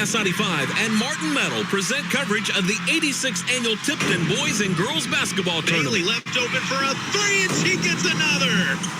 KS95 and Martin Metal present coverage of the 86th Annual Tipton Boys and Girls Basketball Tournament. Bailey left open for a three, and she gets another.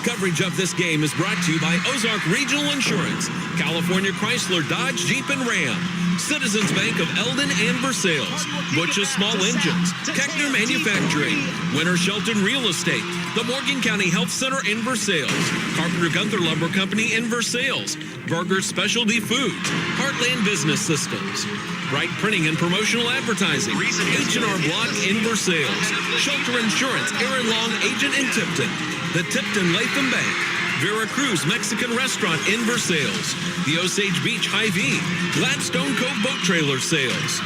Coverage of this game is brought to you by Ozark Regional Insurance, California Chrysler, Dodge, Jeep, and Ram, Citizens Bank of Eldon and Versailles, Butch's Small Engines, Keckner Manufacturing, Winter Shelton Real Estate, the Morgan County Health Center in Versailles, Carpenter Gunther Lumber Company in Versailles, Burger Specialty Foods, Heartland Business Systems, Bright Printing and Promotional Advertising, H&R Block in Versailles, Shelter Insurance, Aaron Long, Agent in Tipton, the Tipton Latham Bank, Vera Cruz Mexican Restaurant in Versailles, the Osage Beach Hy-Vee, Gladstone Cove Boat Trailer Sales,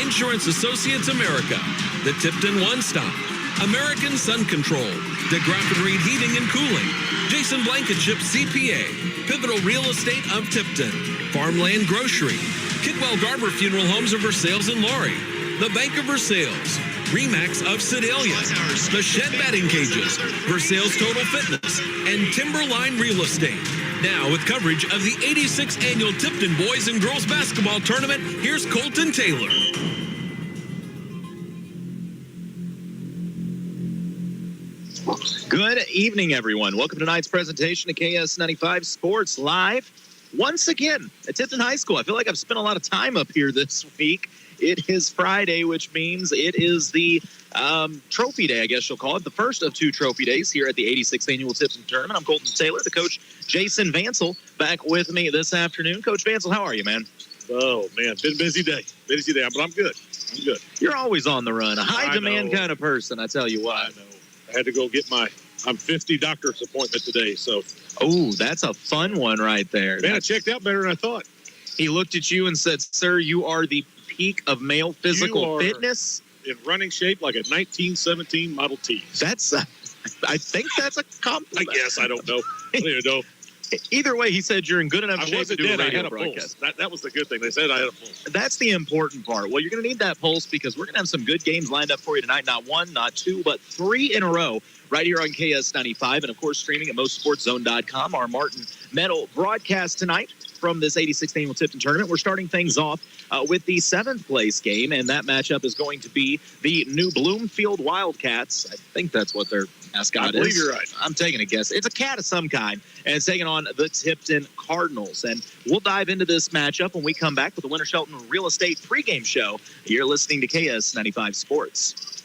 Insurance Associates America, the Tipton One Stop, American Sun Control, DeGraff and Reed Heating and Cooling, Jason Blankenship CPA, Pivotal Real Estate of Tipton, Farmland Grocery, Kidwell Garber Funeral Homes of Versailles and Laurie, the Bank of Versailles, Remax of Sedalia, the Shed Batting Cages, Versailles Total Fitness, and Timberline Real Estate. Now, with coverage of the 86th Annual Tipton Boys and Girls Basketball Tournament, here's Colton Taylor. Good evening, everyone. Welcome to tonight's presentation of KS95 Sports Live. Once again, at Tipton High School. I feel like I've spent a lot of time up here this week. It is Friday, which means it is the trophy day, I guess you'll call it. The first of two trophy days here at the 86th Annual Tipton Tournament. I'm Colton Taylor, the coach Jason Vansel, back with me this afternoon. Coach Vansel, how are you, man? Oh, man, been a busy day, but I'm good. I'm good. You're always on the run, a high-demand kind of person, I tell you what. I know. I had to go get I'm 50 doctor's appointment today, so. Oh, that's a fun one right there. Man, I checked out better than I thought. He looked at you and said, sir, you are the peak of male physical fitness. In running shape like a 1917 Model T. I think that's a compliment. I guess. I don't know. I don't even know. Either way, he said you're in good enough shape to do a radio broadcast. That was the good thing. They said I had a pulse. That's the important part. Well, you're going to need that pulse because we're going to have some good games lined up for you tonight. Not one, not two, but three in a row right here on KS95. And, of course, streaming at MoSportsZone.com. Our Martin Metal broadcast tonight from this 86th Annual Tipton Tournament. We're starting things off with the 7th place game, and that matchup is going to be the new Bloomfield Wildcats. I think that's what their mascot is. I believe you're right. I'm taking a guess. It's a cat of some kind, and it's taking on the Tipton Cardinals. And we'll dive into this matchup when we come back with the Winter Shelton Real Estate pregame show. You're listening to KS95 Sports.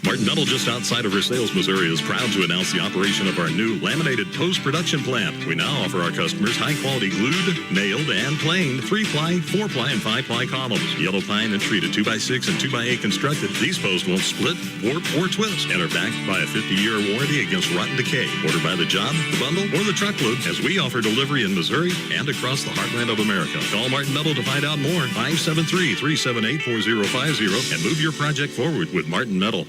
Martin Metal, just outside of Versailles, Missouri, is proud to announce the operation of our new laminated post-production plant. We now offer our customers high-quality glued, nailed, and planed 3-ply, 4-ply, and 5-ply columns. Yellow pine and treated 2x6 and 2x8 constructed. These posts won't split, warp, or twist and are backed by a 50-year warranty against rot and decay. Order by the job, the bundle, or the truckload, as we offer delivery in Missouri and across the heartland of America. Call Martin Metal to find out more. 573-378-4050 and move your project forward with Martin Metal.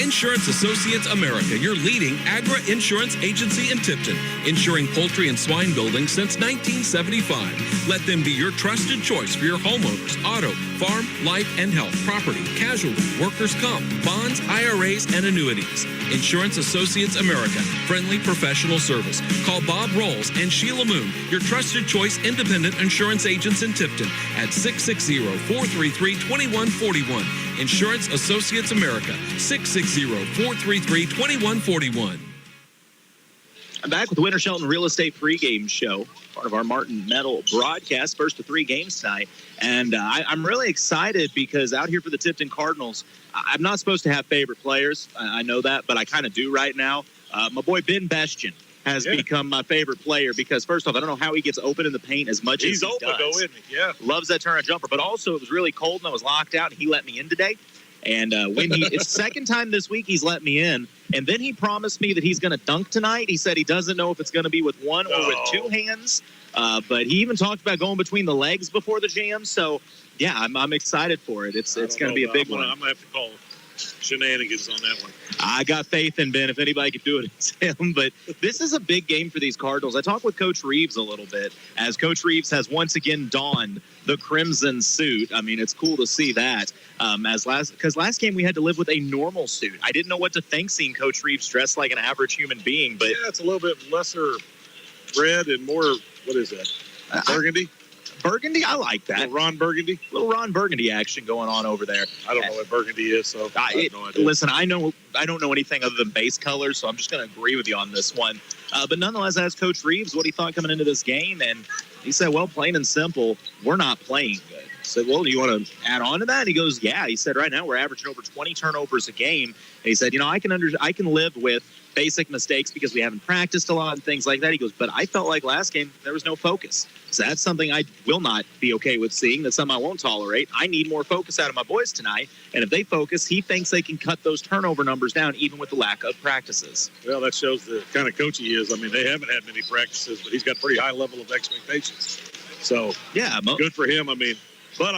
Insurance Associates America, your leading agri-insurance agency in Tipton, insuring poultry and swine buildings since 1975. Let them be your trusted choice for your homeowners, auto, farm, life, and health, property, casualty, workers' comp, bonds, IRAs, and annuities. Insurance Associates America, friendly professional service. Call Bob Rolls and Sheila Moon, your trusted choice independent insurance agents in Tipton at 660-433-2141. Insurance Associates America, 660-433-2141. I'm back with the Winter Shelton Real Estate pregame show, part of our Martin Metal broadcast, first of three games tonight. And I'm really excited because out here for the Tipton Cardinals, I'm not supposed to have favorite players. I know that, but I kind of do right now. My boy Ben Bestian has become my favorite player because, first off, I don't know how he gets open in the paint as much as he does. He's open, though, isn't he? Yeah. Loves that turnaround jumper. But also, it was really cold, and I was locked out, and he let me in today. And it's the second time this week he's let me in. And then he promised me that he's going to dunk tonight. He said he doesn't know if it's going to be with one or with two hands. But he even talked about going between the legs before the jam. So, yeah, I'm excited for it. It's going to be a big one. I'm going to have to call shenanigans on that one. I got faith in Ben. If anybody could do it, it's him. But this is a big game for these Cardinals. I talked with Coach Reeves a little bit, as Coach Reeves has once again donned the crimson suit. I mean, it's cool to see that. Because last game we had to live with a normal suit. I didn't know what to think seeing Coach Reeves dressed like an average human being. But yeah, it's a little bit lesser red and more, what is that, burgundy? Burgundy, I like that. Little Ron Burgundy. Little Ron Burgundy action going on over there. I don't know what Burgundy is, so I have no idea. Listen, I don't know anything other than base colors, so I'm just going to agree with you on this one. But nonetheless, I asked Coach Reeves what he thought coming into this game, and he said, well, plain and simple, we're not playing good. I said, well, do you want to add on to that? And he goes, yeah. He said, right now we're averaging over 20 turnovers a game. And he said, I can live with basic mistakes because we haven't practiced a lot and things like that. He goes, but I felt like last game there was no focus. So that's something I will not be okay with seeing. That's something I won't tolerate. I need more focus out of my boys tonight. And if they focus, he thinks they can cut those turnover numbers down even with the lack of practices. Well, that shows the kind of coach he is. I mean, they haven't had many practices, but he's got a pretty high level of expectations. So, yeah, good for him. But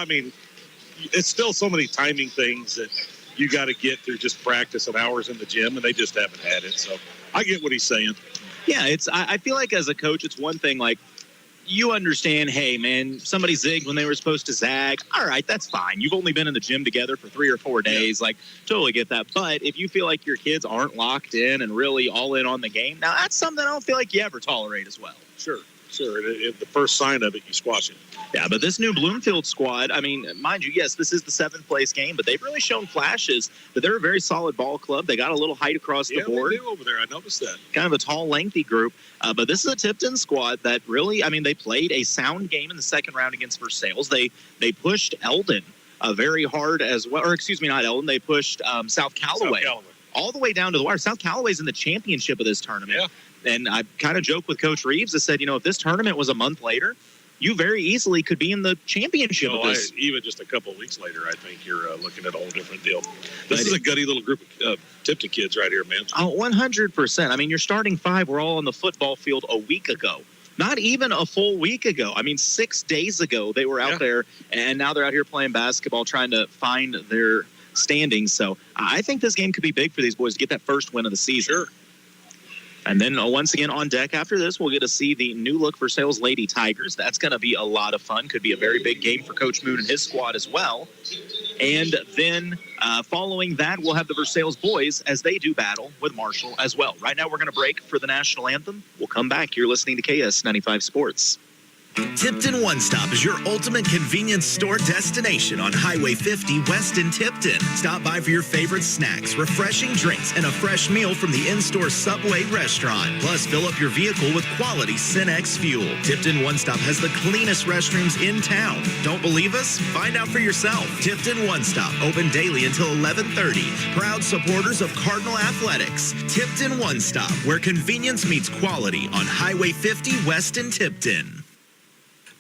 it's still so many timing things that you got to get through just practice and hours in the gym, and they just haven't had it. So I get what he's saying. Yeah, I feel like as a coach, it's one thing, like, you understand, hey, man, somebody zigged when they were supposed to zag. All right, that's fine. You've only been in the gym together for 3 or 4 days. Yeah. Like, totally get that. But if you feel like your kids aren't locked in and really all in on the game, now that's something I don't feel like you ever tolerate as well. Sure. If the first sign of it, you squash it. Yeah, but this new Bloomfield squad, mind you, yes, this is the 7th-place game, but they've really shown flashes that they're a very solid ball club. They got a little height across the board. Yeah, they do over there. I noticed that. Kind of a tall, lengthy group. But this is a Tipton squad that really, they played a sound game in the second round against Versailles. They pushed Eldon very hard as well. Or, excuse me, not Eldon. They pushed South Callaway all the way down to the wire. South Callaway's in the championship of this tournament. Yeah. And I kind of joked with Coach Reeves. I said, if this tournament was a month later, you very easily could be in the championship of this. Even just a couple of weeks later, I think you're looking at a whole different deal. This is a gutty little group of Tipton kids right here, man. Oh, 100%. Your starting 5 were all on the football field a week ago. Not even a full week ago. 6 days ago they were out there, and now they're out here playing basketball, trying to find their standings. So I think this game could be big for these boys to get that first win of the season. Sure. And then once again on deck after this, we'll get to see the new look Versailles Lady Tigers. That's going to be a lot of fun. Could be a very big game for Coach Moon and his squad as well. And then following that, we'll have the Versailles boys as they do battle with Marshall as well. Right now, we're going to break for the national anthem. We'll come back. You're listening to KS 95 Sports. Tipton One Stop is your ultimate convenience store destination on Highway 50 west in Tipton. Stop by for your favorite snacks, refreshing drinks, and a fresh meal from the in-store Subway restaurant. Plus, fill up your vehicle with quality Cinex fuel. Tipton One Stop has the cleanest restrooms in town. Don't believe us? Find out for yourself. Tipton One Stop, open daily until 11:30. Proud supporters of Cardinal Athletics. Tipton One Stop, where convenience meets quality on Highway 50 west in Tipton.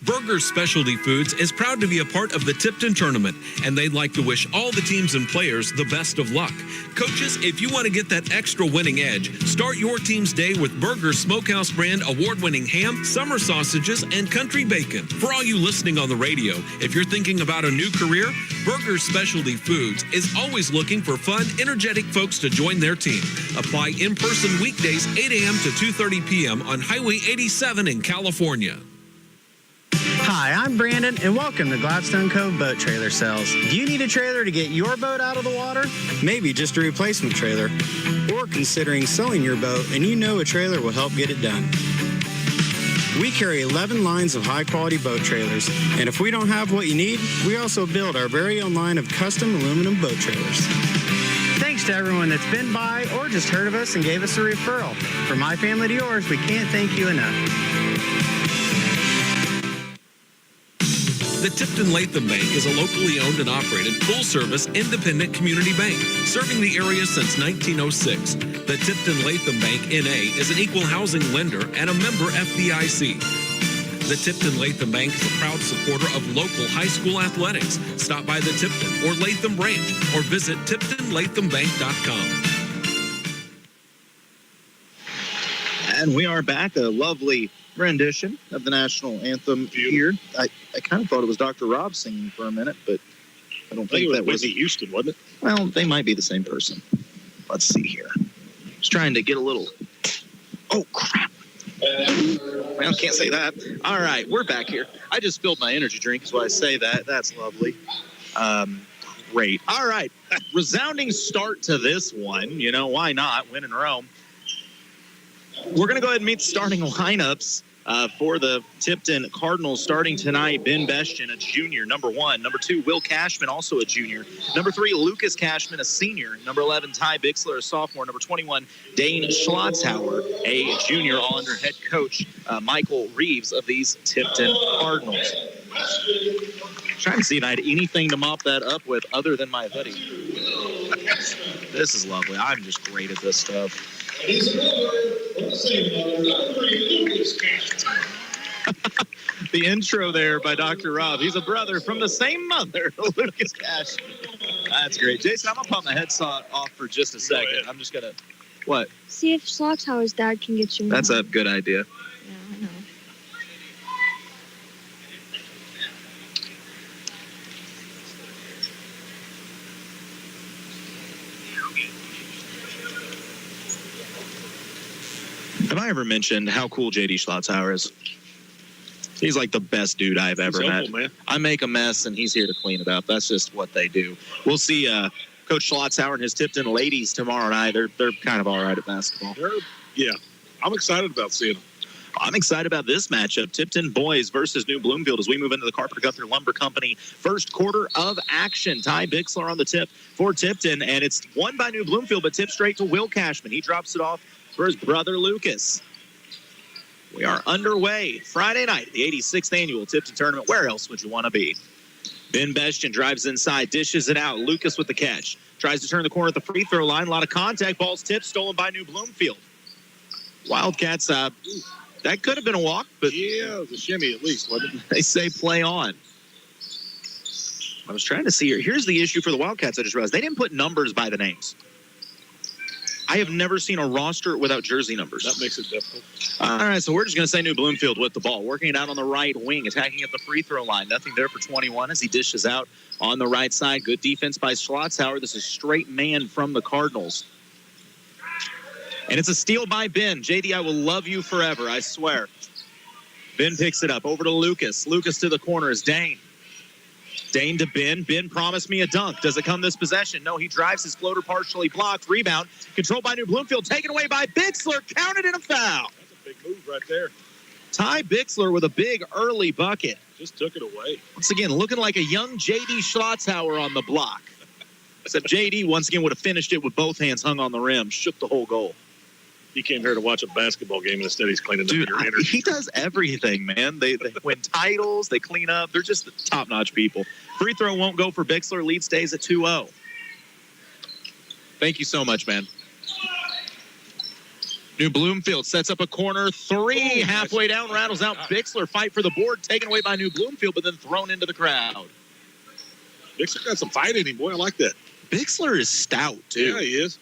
Burger's Specialty Foods is proud to be a part of the Tipton tournament, and they'd like to wish all the teams and players the best of luck. Coaches, if you want to get that extra winning edge, start your team's day with Burger's Smokehouse brand award-winning ham, summer sausages, and country bacon. For all you listening on the radio, if you're thinking about a new career, Burger's Specialty Foods is always looking for fun, energetic folks to join their team. Apply in person weekdays 8 a.m. to 2:30 p.m. on Highway 87 in California. Hi, I'm Brandon, and welcome to Gladstone Cove Boat Trailer Sales. Do you need a trailer to get your boat out of the water? Maybe just a replacement trailer. Or considering selling your boat and you know a trailer will help get it done. We carry 11 lines of high-quality boat trailers, and if we don't have what you need, we also build our very own line of custom aluminum boat trailers. Thanks to everyone that's been by or just heard of us and gave us a referral. From my family to yours, we can't thank you enough. The Tipton Latham Bank is a locally owned and operated full-service independent community bank serving the area since 1906. The Tipton Latham Bank N.A. is an equal housing lender and a member FDIC. The Tipton Latham Bank is a proud supporter of local high school athletics. Stop by the Tipton or Latham branch or visit TiptonLathamBank.com. And we are back. A lovely rendition of the national anthem here. I kind of thought it was Dr. Rob singing for a minute, but I don't think that was Whitney Houston, wasn't it? Well, they might be the same person. Let's see here. Just trying to get a little. Oh crap! Well, can't say that. All right, we're back here. I just spilled my energy drink, so I say that. That's lovely. Great. All right, resounding start to this one. Why not? Win in Rome. We're going to go ahead and meet the starting lineups For the Tipton Cardinals starting tonight, Ben Bestian, a junior, number 1. Number 2, Will Cashman, also a junior. Number 3, Lucas Cashman, a senior. Number 11, Ty Bixler, a sophomore. Number 21, Dane Schlotzhauer, a junior, all under head coach Michael Reeves of these Tipton Cardinals. Trying to see if I had anything to mop that up with other than my hoodie. This is lovely. I'm just great at this stuff. The intro there by Dr. Rob. He's a brother from the same mother, Lucas Cash. That's great. Jason, I'm going to pop my headset off for just a second. I'm just going to, what? See if Schlotzhauer's dad can get you. That's a good idea. Yeah, I know. Have I ever mentioned how cool J.D. Schlotzhauer is? He's like the best dude I've ever met. Man. I make a mess, and he's here to clean it up. That's just what they do. We'll see Coach Schlotzhauer and his Tipton ladies tomorrow night. They're kind of all right at basketball. Yeah, I'm excited about seeing them. I'm excited about this matchup, Tipton boys versus New Bloomfield, as we move into the Carpenter Gunther Lumber Company first quarter of action. Ty Bixler on the tip for Tipton, and it's won by New Bloomfield, but tipped straight to Will Cashman. He drops it off for his brother Lucas. We are underway Friday night, the 86th annual Tipton tournament. Where else would you want to be? Ben Bestian drives inside, dishes it out. Lucas with the catch. Tries to turn the corner at the free throw line. A lot of contact. Ball's tipped, stolen by New Bloomfield. Wildcats, that could have been a walk, but yeah, it was a shimmy at least, wasn't it? They say play on. I was trying to see here. Here's the issue for the Wildcats. I just realized they didn't put numbers by the names. I have never seen a roster without jersey numbers. That makes it difficult. All right, so we're just going to say New Bloomfield with the ball. Working it out on the right wing, attacking at the free throw line. Nothing there for 21 as he dishes out on the right side. Good defense by Schlotzhauer. This is straight man from the Cardinals. And it's a steal by Ben. JD, I will love you forever, I swear. Ben picks it up. Over to Lucas. Lucas to the corner is Dane. Dane to Ben. Ben promised me a dunk. Does it come this possession? No, he drives his floater partially blocked. Rebound. Controlled by New Bloomfield. Taken away by Bixler. Counted in a foul. That's a big move right there. Ty Bixler with a big early bucket. Just took it away. Once again, looking like a young J.D. Schlotzhauer on the block. Except J.D. once again would have finished it with both hands hung on the rim. Shook the whole goal. He came here to watch a basketball game, and instead he's cleaning up your energy. He does everything, man. They win titles. They clean up. They're just top-notch people. Free throw won't go for Bixler. Lead stays at 2-0. Thank you so much, man. New Bloomfield sets up a corner three. Halfway down, rattles out Bixler. Fight for the board. Taken away by New Bloomfield, but then thrown into the crowd. Bixler got some fight in him, boy. I like that. Bixler is stout, too. Yeah, he is.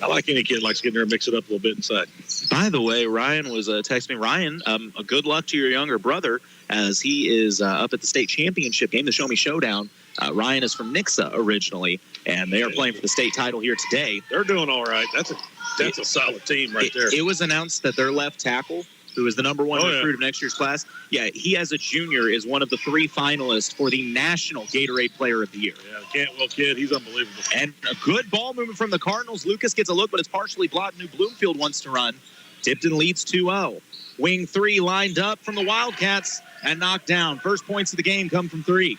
I like any kid likes getting there and mix it up a little bit inside. By the way, Ryan was texting me. Ryan, a good luck to your younger brother as he is up at the state championship game, the Show Me Showdown. Ryan is from Nixa originally, and they are playing for the state title here today. They're doing all right. That's a solid team right there. It was announced that their left tackle, who is the number one recruit of next year's class, he as a junior is one of the 3 finalists for the National Gatorade Player of the Year. Yeah, Cantwell kid, he's unbelievable. And a good ball movement from the Cardinals. Lucas gets a look, but it's partially blocked. New Bloomfield wants to run. Tipton leads 2-0. Wing 3 lined up from the Wildcats and knocked down. First points of the game come from 3.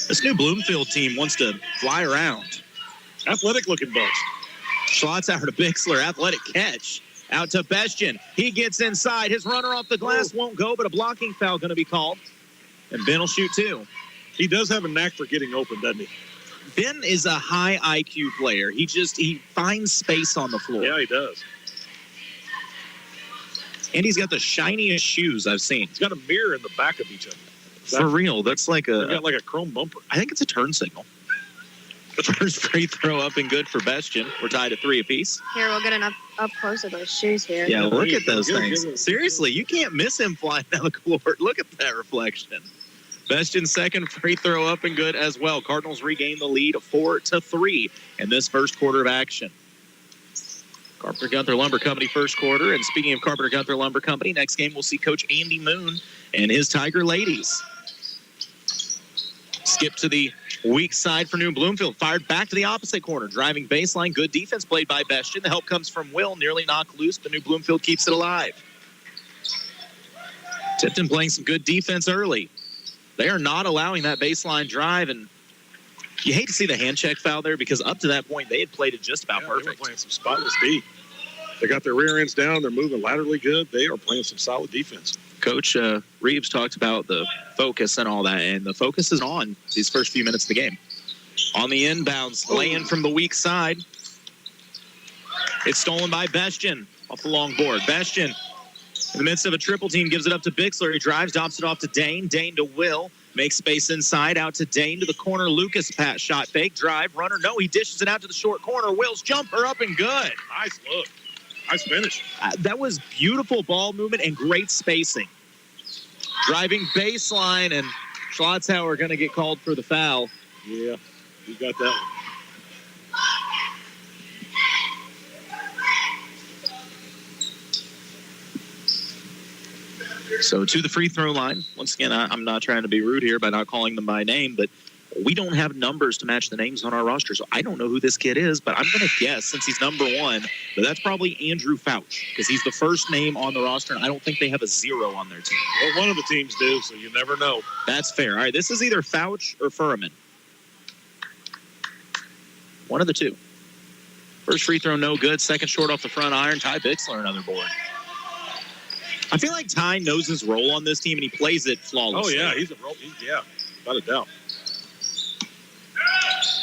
This New Bloomfield team wants to fly around. Athletic-looking bunch. Schlotzhauer to Bixler. Athletic catch. Out to Bestian. He gets inside. His runner off the glass won't go, but a blocking foul going to be called. And Ben will shoot 2. He does have a knack for getting open, doesn't he? Ben is a high IQ player. He finds space on the floor. Yeah, he does. And he's got the shiniest shoes I've seen. He's got a mirror in the back of each other. For real, that's like They've got like a chrome bumper. I think it's a turn signal. The first free throw up and good for Bestian. We're tied at 3 apiece. Here, we'll get an up close of those shoes here. Yeah, look at those things. Seriously, you can't miss him flying down the court. Look at that reflection. Bestian's second free throw up and good as well. Cardinals regain the lead 4-3 in this first quarter of action. Carpenter Gunther Lumber Company first quarter. And speaking of Carpenter Gunther Lumber Company, next game we'll see Coach Andy Moon and his Tiger ladies. Skip to the Weak side for New Bloomfield. Fired back to the opposite corner. Driving baseline. Good defense played by Bestian. The help comes from Will. Nearly knocked loose, but New Bloomfield keeps it alive. Tipton playing some good defense early. They are not allowing that baseline drive, and you hate to see the hand check foul there because up to that point they had played it just about perfect. They were playing some spotless D. They got their rear ends down. They're moving laterally good. They are playing some solid defense. Coach Reeves talked about the focus and all that, and the focus is on these first few minutes of the game. On the inbounds, lay-in from the weak side. It's stolen by Bestian off the long board. Bestian, in the midst of a triple team, gives it up to Bixler. He drives, drops it off to Dane. Dane to Will. Makes space inside, out to Dane, to the corner. Lucas, pat shot, fake, drive, runner. No, he dishes it out to the short corner. Will's jumper up and good. Nice look. Nice finish. That was beautiful ball movement and great spacing. Driving baseline, and Schlotzauer going to get called for the foul. Yeah, you got that one. So to the free throw line. Once again, I'm not trying to be rude here by not calling them by name, but we don't have numbers to match the names on our roster, so I don't know who this kid is, but I'm going to guess, since he's number 1, that that's probably Andrew Fouch, because he's the first name on the roster, and I don't think they have a 0 on their team. Well, one of the teams do, so you never know. That's fair. All right, this is either Fouch or Furman. One of the two. First free throw, no good. Second short off the front iron. Ty Bixler, another board. I feel like Ty knows his role on this team, and he plays it flawlessly. Oh, yeah, he's without a doubt.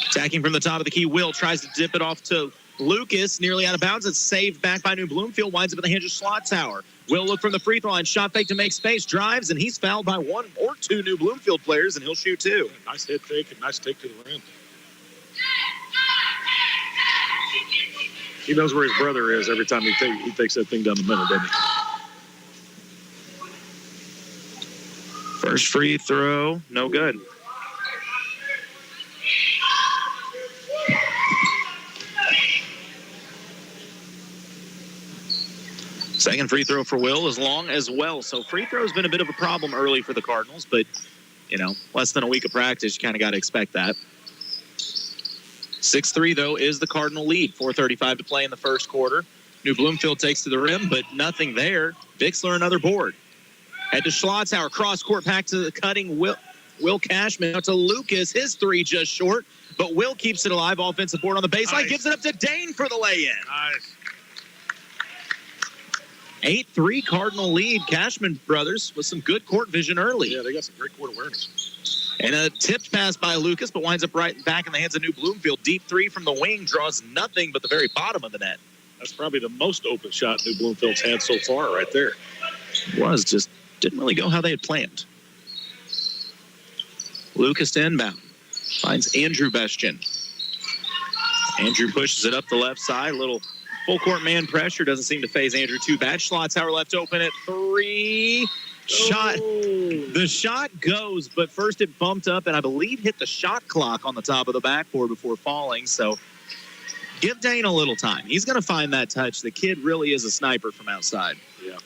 Attacking from the top of the key, Will tries to dip it off to Lucas, nearly out of bounds. It's saved back by New Bloomfield, winds up in the hands of Schlotzauer. Will look from the free throw line, shot fake to make space, drives, and he's fouled by 1 or 2 New Bloomfield players, and he'll shoot 2. Nice head fake and nice take to the rim. He knows where his brother is every time he takes that thing down the middle, doesn't he? First free throw, no good. Second free throw for Will is long as well. So free throw has been a bit of a problem early for the Cardinals, but, less than a week of practice, you kind of got to expect that. 6-3, though, is the Cardinal lead. 4:35 to play in the first quarter. New Bloomfield takes to the rim, but nothing there. Bixler, another board. Head to Schlotzauer, cross-court back to the cutting Will Cashman. Out to Lucas, his 3 just short, but Will keeps it alive. Offensive board on the baseline, Nice. gives it up to Dane for the lay-in. Nice. 8-3 Cardinal lead. Cashman brothers with some good court vision early. Yeah, they got some great court awareness. And a tipped pass by Lucas, but winds up right back in the hands of New Bloomfield. Deep 3 from the wing, draws nothing but the very bottom of the net. That's probably the most open shot New Bloomfield's had so far right there. Was just didn't really go how they had planned. Lucas to inbound. Finds Andrew Bestian. Andrew pushes it up the left side. Little full court man pressure. Doesn't seem to phase Andrew too bad. Schlotzauer left open at 3. Shot. The shot goes, but first it bumped up and I believe hit the shot clock on the top of the backboard before falling. So give Dane a little time. He's going to find that touch. The kid really is a sniper from outside. Yeah.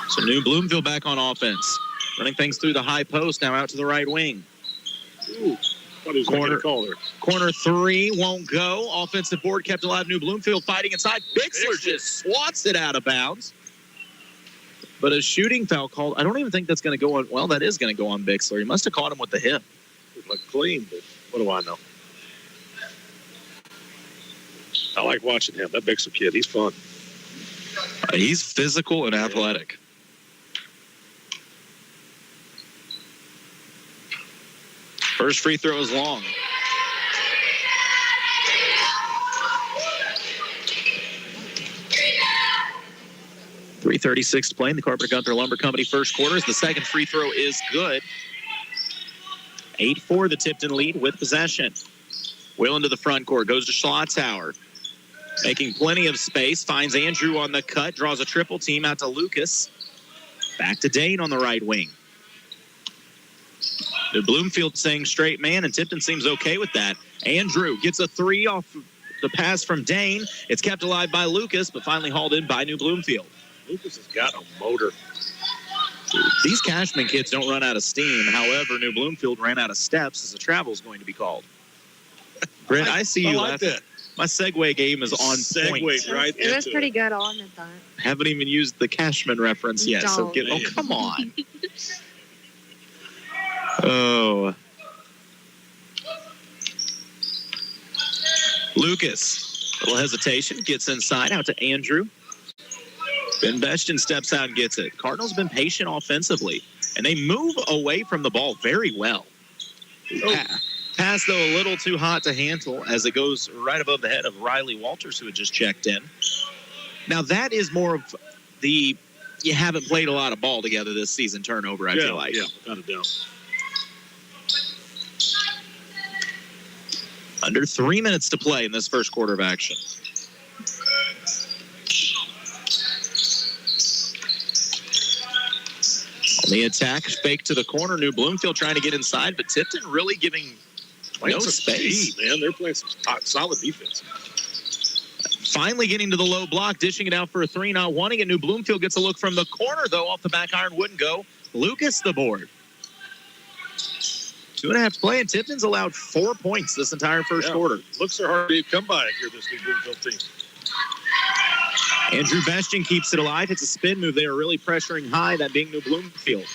So New Bloomfield back on offense. Running things through the high post, now out to the right wing. Ooh, what is Corner. call there? Corner 3 won't go. Offensive board kept alive. New Bloomfield fighting inside. Bixler just swats it out of bounds. But a shooting foul called. I don't even think that's going to go on. Well, that is going to go on Bixler. He must have caught him with the hip. It looked clean, but what do I know? I like watching him. That Bixler kid, he's fun. He's physical and athletic. First free throw is long. .336 to play in the Carpenter Gunther Lumber Company first quarters. The second free throw is good. 8-4 the Tipton lead with possession. Will into the front court. Goes to Schlotzauer. Making plenty of space. Finds Andrew on the cut. Draws a triple team out to Lucas. Back to Dane on the right wing. The Bloomfield saying straight man, and Tipton seems okay with that. Andrew gets a 3 off the pass from Dane. It's kept alive by Lucas, but finally hauled in by New Bloomfield. Lucas has got a motor. These Cashman kids don't run out of steam. However, New Bloomfield ran out of steps as the travel is going to be called. Brent, I see you. I like that. My Segway game is on point. Right It was into pretty good. I'll admit that. Haven't even used the Cashman reference yet. So Don't. come on. Oh. Lucas, little hesitation, gets inside, out to Andrew. Ben Beshton steps out and gets it. Cardinals been patient offensively, and they move away from the ball very well. Pass, though, a little too hot to handle as it goes right above the head of Riley Walters, who had just checked in. Now, that is more of the you haven't played a lot of ball together this season turnover, I feel like. Yeah, without a doubt. Under 3 minutes to play in this first quarter of action. On the attack, fake to the corner. New Bloomfield trying to get inside, but Tipton really giving no space. Speed, man. They're playing some solid defense. Finally getting to the low block, dishing it out for a three, not wanting it. New Bloomfield gets a look from the corner, though, off the back iron, wouldn't go. Lucas the board. 2.5 to play, and Tipton's allowed 4 points this entire first quarter. Looks are hard to come by if you're this New Bloomfield team. Andrew Beshton keeps it alive. It's a spin move. They are really pressuring high, that being New Bloomfield.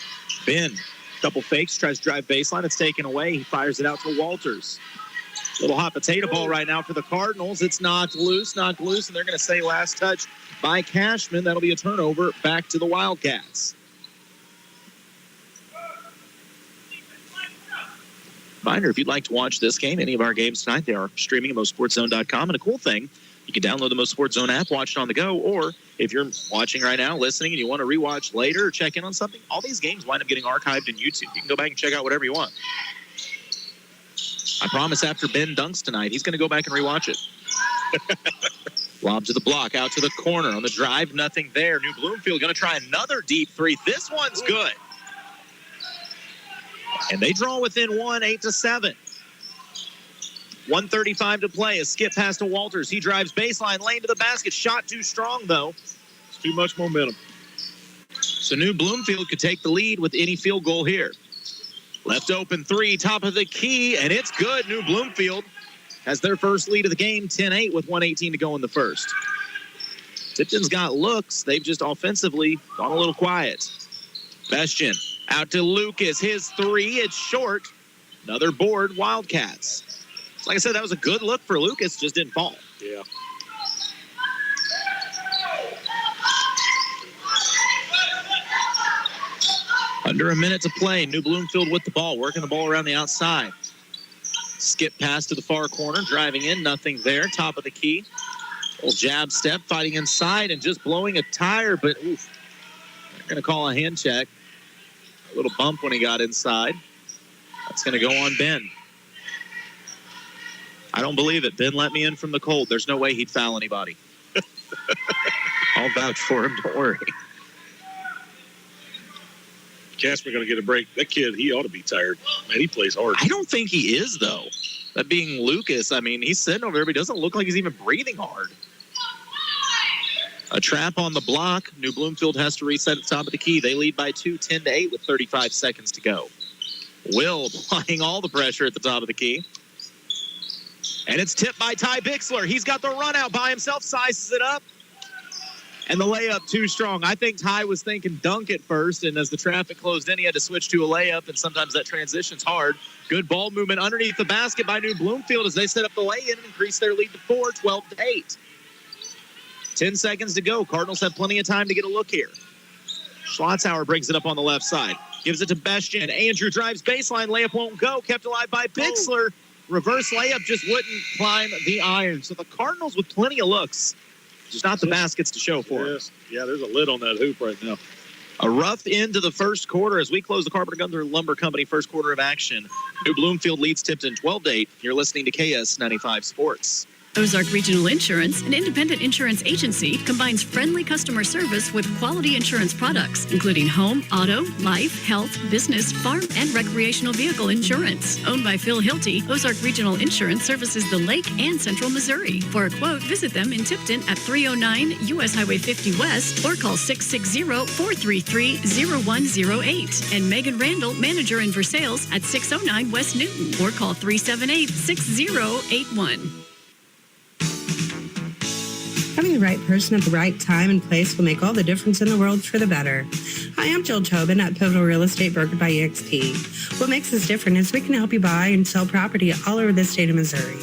Ben, couple fakes, tries to drive baseline. It's taken away. He fires it out to Walters. Little hot potato ball right now for the Cardinals. It's knocked loose, and they're going to say last touch by Cashman. That'll be a turnover back to the Wildcats. Reminder, if you'd like to watch this game, any of our games tonight, they are streaming at MoSportsZone.com. And a cool thing, you can download the MoSportsZone app, watch it on the go, or if you're watching right now, listening, and you want to rewatch later or check in on something, all these games wind up getting archived in YouTube. You can go back and check out whatever you want. I promise after Ben dunks tonight, he's going to go back and rewatch it. Lob to the block, out to the corner. On the drive, nothing there. New Bloomfield going to try another deep three. This one's good. And they draw within one, 8-7. 1:35 to play. A skip pass to Walters. He drives baseline, lane to the basket. Shot too strong, though. It's too much momentum. So New Bloomfield could take the lead with any field goal here. Left open three, top of the key, and it's good. New Bloomfield has their first lead of the game, 10-8 with 1:18 to go in the first. Tipton's got looks. They've just offensively gone a little quiet. Beshton out to Lucas. His three, it's short. Another board, Wildcats. So like I said, that was a good look for Lucas, just didn't fall. Yeah. Under a minute to play. New Bloomfield with the ball, working the ball around the outside. Skip pass to the far corner, driving in, nothing there. Top of the key. Little jab step, fighting inside and just blowing a tire, but oof. They're going to call a hand check. A little bump when he got inside. That's going to go on Ben. I don't believe it. Ben let me in from the cold. There's no way he'd foul anybody. I'll vouch for him. Don't worry. Casper going to get a break. That kid, he ought to be tired. Man, he plays hard. I don't think he is, though. That being Lucas, I mean, he's sitting over there, but he doesn't look like he's even breathing hard. A trap on the block. New Bloomfield has to reset at the top of the key. They lead by 2, 10-8 with 35 seconds to go. Will applying all the pressure at the top of the key. And it's tipped by Ty Bixler. He's got the run out by himself, sizes it up. And the layup too strong. I think Ty was thinking dunk at first, and as the traffic closed in, he had to switch to a layup, and sometimes that transition's hard. Good ball movement underneath the basket by New Bloomfield as they set up the lay-in and increase their lead to 4, 12-8. 10 seconds to go. Cardinals have plenty of time to get a look here. Schlotzauer brings it up on the left side. Gives it to Beshton. Andrew drives baseline. Layup won't go. Kept alive by Bixler. Reverse layup just wouldn't climb the iron. So the Cardinals with plenty of looks. Just not the baskets to show for it. Yeah, there's a lid on that hoop right now. A rough end to the first quarter as we close the Carpenter Gunther Lumber Company first quarter of action. New Bloomfield leads Tipton 12-8. You're listening to KS 95 Sports. Ozark Regional Insurance, an independent insurance agency, combines friendly customer service with quality insurance products, including home, auto, life, health, business, farm, and recreational vehicle insurance. Owned by Phil Hilty, Ozark Regional Insurance services the Lake and Central Missouri. For a quote, visit them in Tipton at 309 U.S. Highway 50 West or call 660-433-0108. And Megan Randall, manager in Versailles at 609 West Newton or call 378-6081. Having the right person at the right time and place will make all the difference in the world for the better. Hi, I'm Jill Tobin at Pivotal Real Estate brokered by EXP. What makes us different is we can help you buy and sell property all over the state of Missouri.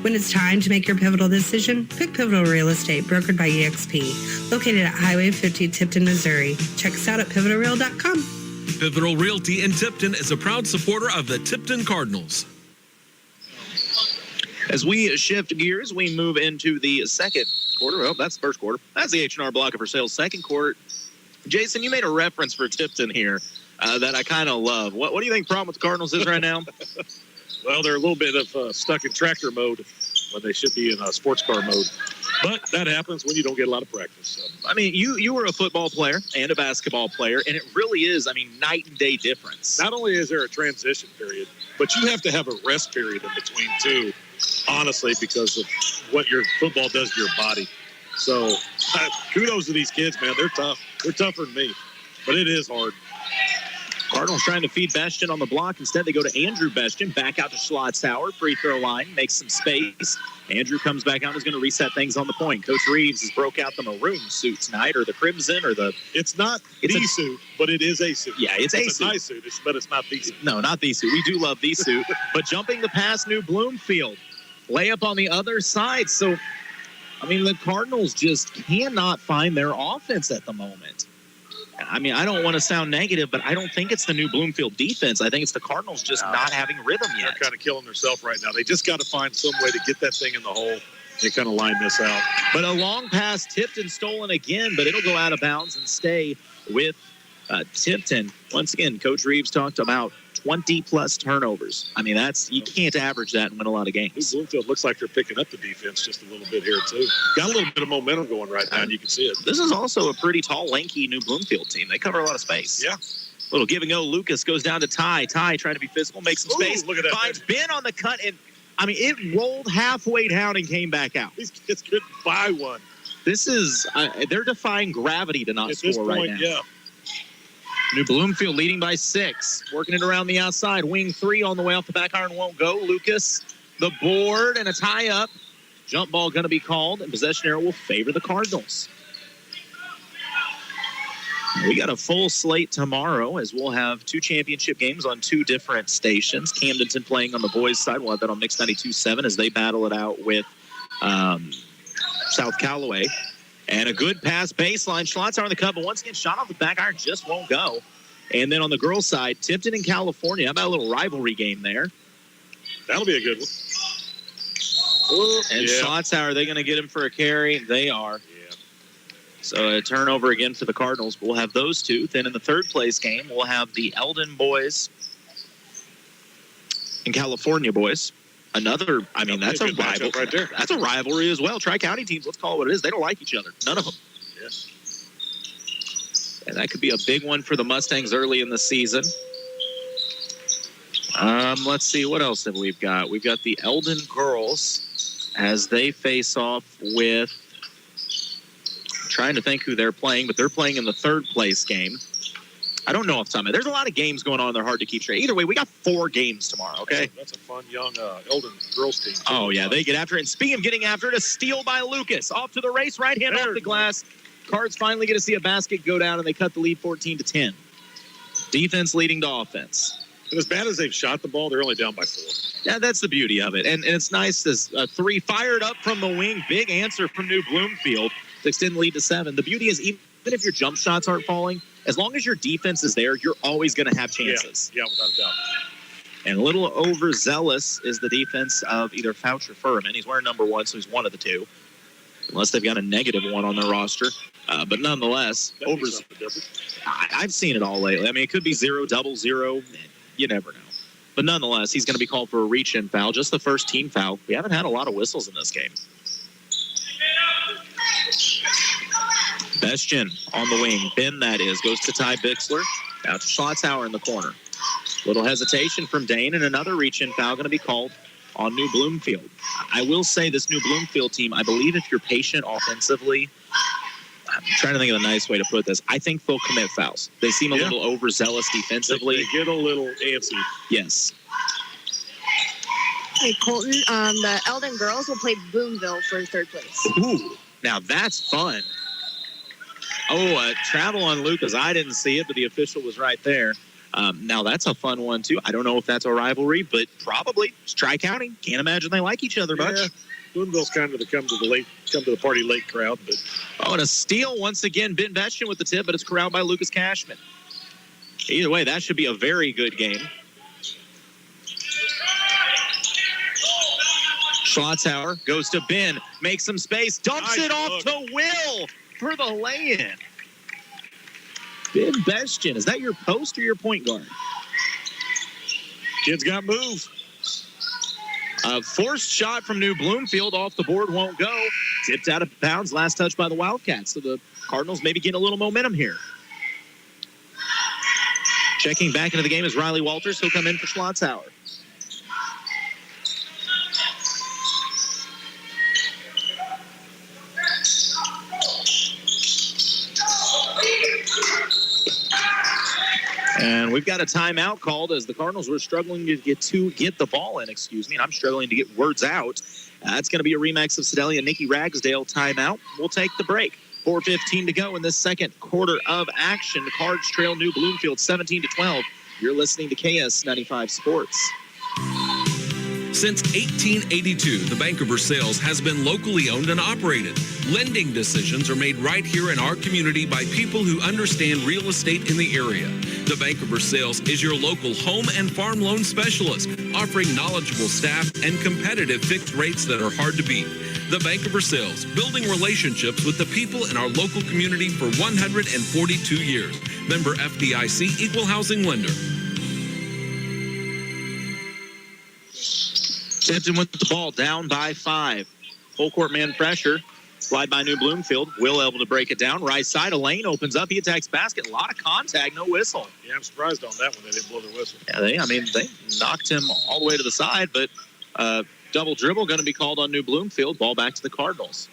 When it's time to make your pivotal decision, pick Pivotal Real Estate brokered by EXP, located at Highway 50, Tipton, Missouri. Check us out at pivotalreal.com. Pivotal Realty in Tipton is a proud supporter of the Tipton Cardinals. As we shift gears, we move into the second quarter. Well, that's the first quarter. That's the H&R block of for sale. Second quarter. Jason, you made a reference for Tipton here that I kind of love. What do you think the problem with the Cardinals is right now? Well, they're a little bit of stuck in tractor mode when they should be in sports car mode. But that happens when you don't get a lot of practice. So. I mean, you were a football player and a basketball player, and it really is, night and day difference. Not only is there a transition period, but you have to have a rest period in between, too, honestly, because of what your football does to your body. So kudos to these kids, man. They're tough. They're tougher than me, but it is hard. Cardinals trying to feed Bestian on the block. Instead, they go to Andrew Bestian, back out to Schlotzauer, free throw line, makes some space. Andrew comes back out and is going to reset things on the point. Coach Reeves has broke out the maroon suit tonight, or the crimson, or the... It's not the suit, but it is a suit. Yeah, it's a suit. A nice suit, but it's not the suit. No, not the suit. We do love the suit. But jumping the pass, New Bloomfield. Layup on the other side. So, the Cardinals just cannot find their offense at the moment. I don't want to sound negative, but I don't think it's the New Bloomfield defense. I think it's the Cardinals just not having rhythm yet. They're kind of killing themselves right now. They just got to find some way to get that thing in the hole. They kind of line this out. But a long pass, Tipton stolen again, but it'll go out of bounds and stay with Tipton. Once again, Coach Reeves talked about 20-plus turnovers. You can't average that and win a lot of games. New Bloomfield looks like they're picking up the defense just a little bit here, too. Got a little bit of momentum going right now, and you can see it. This is also a pretty tall, lanky New Bloomfield team. They cover a lot of space. Yeah. Little give and go. Lucas goes down to Ty. Ty trying to be physical, makes some space. Look at that. Finds Ben on the cut, and it rolled halfway down and came back out. These kids couldn't buy one. This is they're defying gravity to not score right now. Yeah. New Bloomfield leading by 6. Working it around the outside. Wing 3 on the way off the back iron won't go. Lucas, the board, and a tie-up. Jump ball going to be called, and possession arrow will favor the Cardinals. We got a full slate tomorrow as we'll have 2 championship games on 2 different stations. Camdenton playing on the boys' side. We'll have that on Mix 92.7 as they battle it out with South Callaway. And a good pass baseline. Schlotzauer on the cut, but once again, shot off the back iron just won't go. And then on the girls' side, Tipton and California. How about a little rivalry game there? That'll be a good one. And Schlotzauer, are they going to get him for a carry? They are. Yeah. So a turnover again for the Cardinals. We'll have those 2. Then in the third place game, we'll have the Eldon boys and California boys. Another, that's a rivalry right there. That's a rivalry as well. Tri-County teams, let's call it what it is. They don't like each other. None of them. Yes. And that could be a big one for the Mustangs early in the season. Let's see, what else have we got? We've got the Eldon girls as they face off with, I'm trying to think who they're playing, but they're playing in the third place game. I don't know off the top of my head. There's a lot of games going on. They're hard to keep straight. Either way, we got 4 games tomorrow, okay? That's a fun young Eldon girls team. Oh, yeah, they get after it. And speaking of getting after it, a steal by Lucas. Off to the race, right hand off the glass. Cards finally get to see a basket go down, and they cut the lead 14-10. Defense leading to offense. And as bad as they've shot the ball, they're only down by 4. Yeah, that's the beauty of it. And it's nice as 3 fired up from the wing. Big answer from New Bloomfield to extend the lead to 7. The beauty is even if your jump shots aren't falling, as long as your defense is there, you're always going to have chances. Yeah, without a doubt. And a little overzealous is the defense of either Fouch or Furman. He's wearing number 1, so he's one of the 2. Unless they've got a -1 on their roster. But nonetheless, I've seen it all lately. It could be 0, 0. You never know. But nonetheless, he's going to be called for a reach-in foul. Just the first team foul. We haven't had a lot of whistles in this game. Bestien on the wing. Ben, that is, goes to Ty Bixler. Out to Schlotthauer in the corner. Little hesitation from Dane, and another reach-in foul going to be called on New Bloomfield. I will say this New Bloomfield team, I believe if you're patient offensively, I'm trying to think of a nice way to put this. I think they'll commit fouls. They seem a little overzealous defensively. They get a little antsy. Yes. Hey, Colton, the Eldon girls will play Boonville for third place. Ooh, now that's fun. Oh, travel on Lucas. I didn't see it, but the official was right there. Now that's a fun one, too. I don't know if that's a rivalry, but probably. It's Tri-County. Can't imagine they like each other much. Yeah. Boonville's kind of the come to the party late crowd. But Oh, and a steal once again. Ben Bestien with the tip, but it's corralled by Lucas Cashman. Either way, that should be a very good game. Schlotthauer goes to Ben, makes some space, dumps it off to Will for the lay-in. Ben Bestien, is that your post or your point guard? kids got move. A forced shot from New Bloomfield off the board won't go. Tipped out of bounds, last touch by the Wildcats. So the Cardinals maybe getting a little momentum here. Checking back into the game is Riley Walters. He'll come in for Schlotthauer. And we've got a timeout called as the Cardinals were struggling to get the ball in, and I'm struggling to get words out. It's going to be a remix of Sedalia and Nikki Ragsdale timeout. We'll take the break. 4:15 to go in this second quarter of action. The Cards trail New Bloomfield 17-12. You're listening to KS 95 Sports. Since 1882, the Bank of Versailles has been locally owned and operated. Lending decisions are made right here in our community by people who understand real estate in the area. The Bank of Versailles is your local home and farm loan specialist, offering knowledgeable staff and competitive fixed rates that are hard to beat. The Bank of Versailles, building relationships with the people in our local community for 142 years. Member FDIC, Equal Housing Lender. Tipton with the ball, down by 5. Full court man pressure. Slide by New Bloomfield. Will able to break it down. Right side, a lane opens up. He attacks basket. A lot of contact, no whistle. Yeah, I'm surprised on that one. They didn't blow their whistle. Yeah, they knocked him all the way to the side, but double dribble going to be called on New Bloomfield. Ball back to the Cardinals.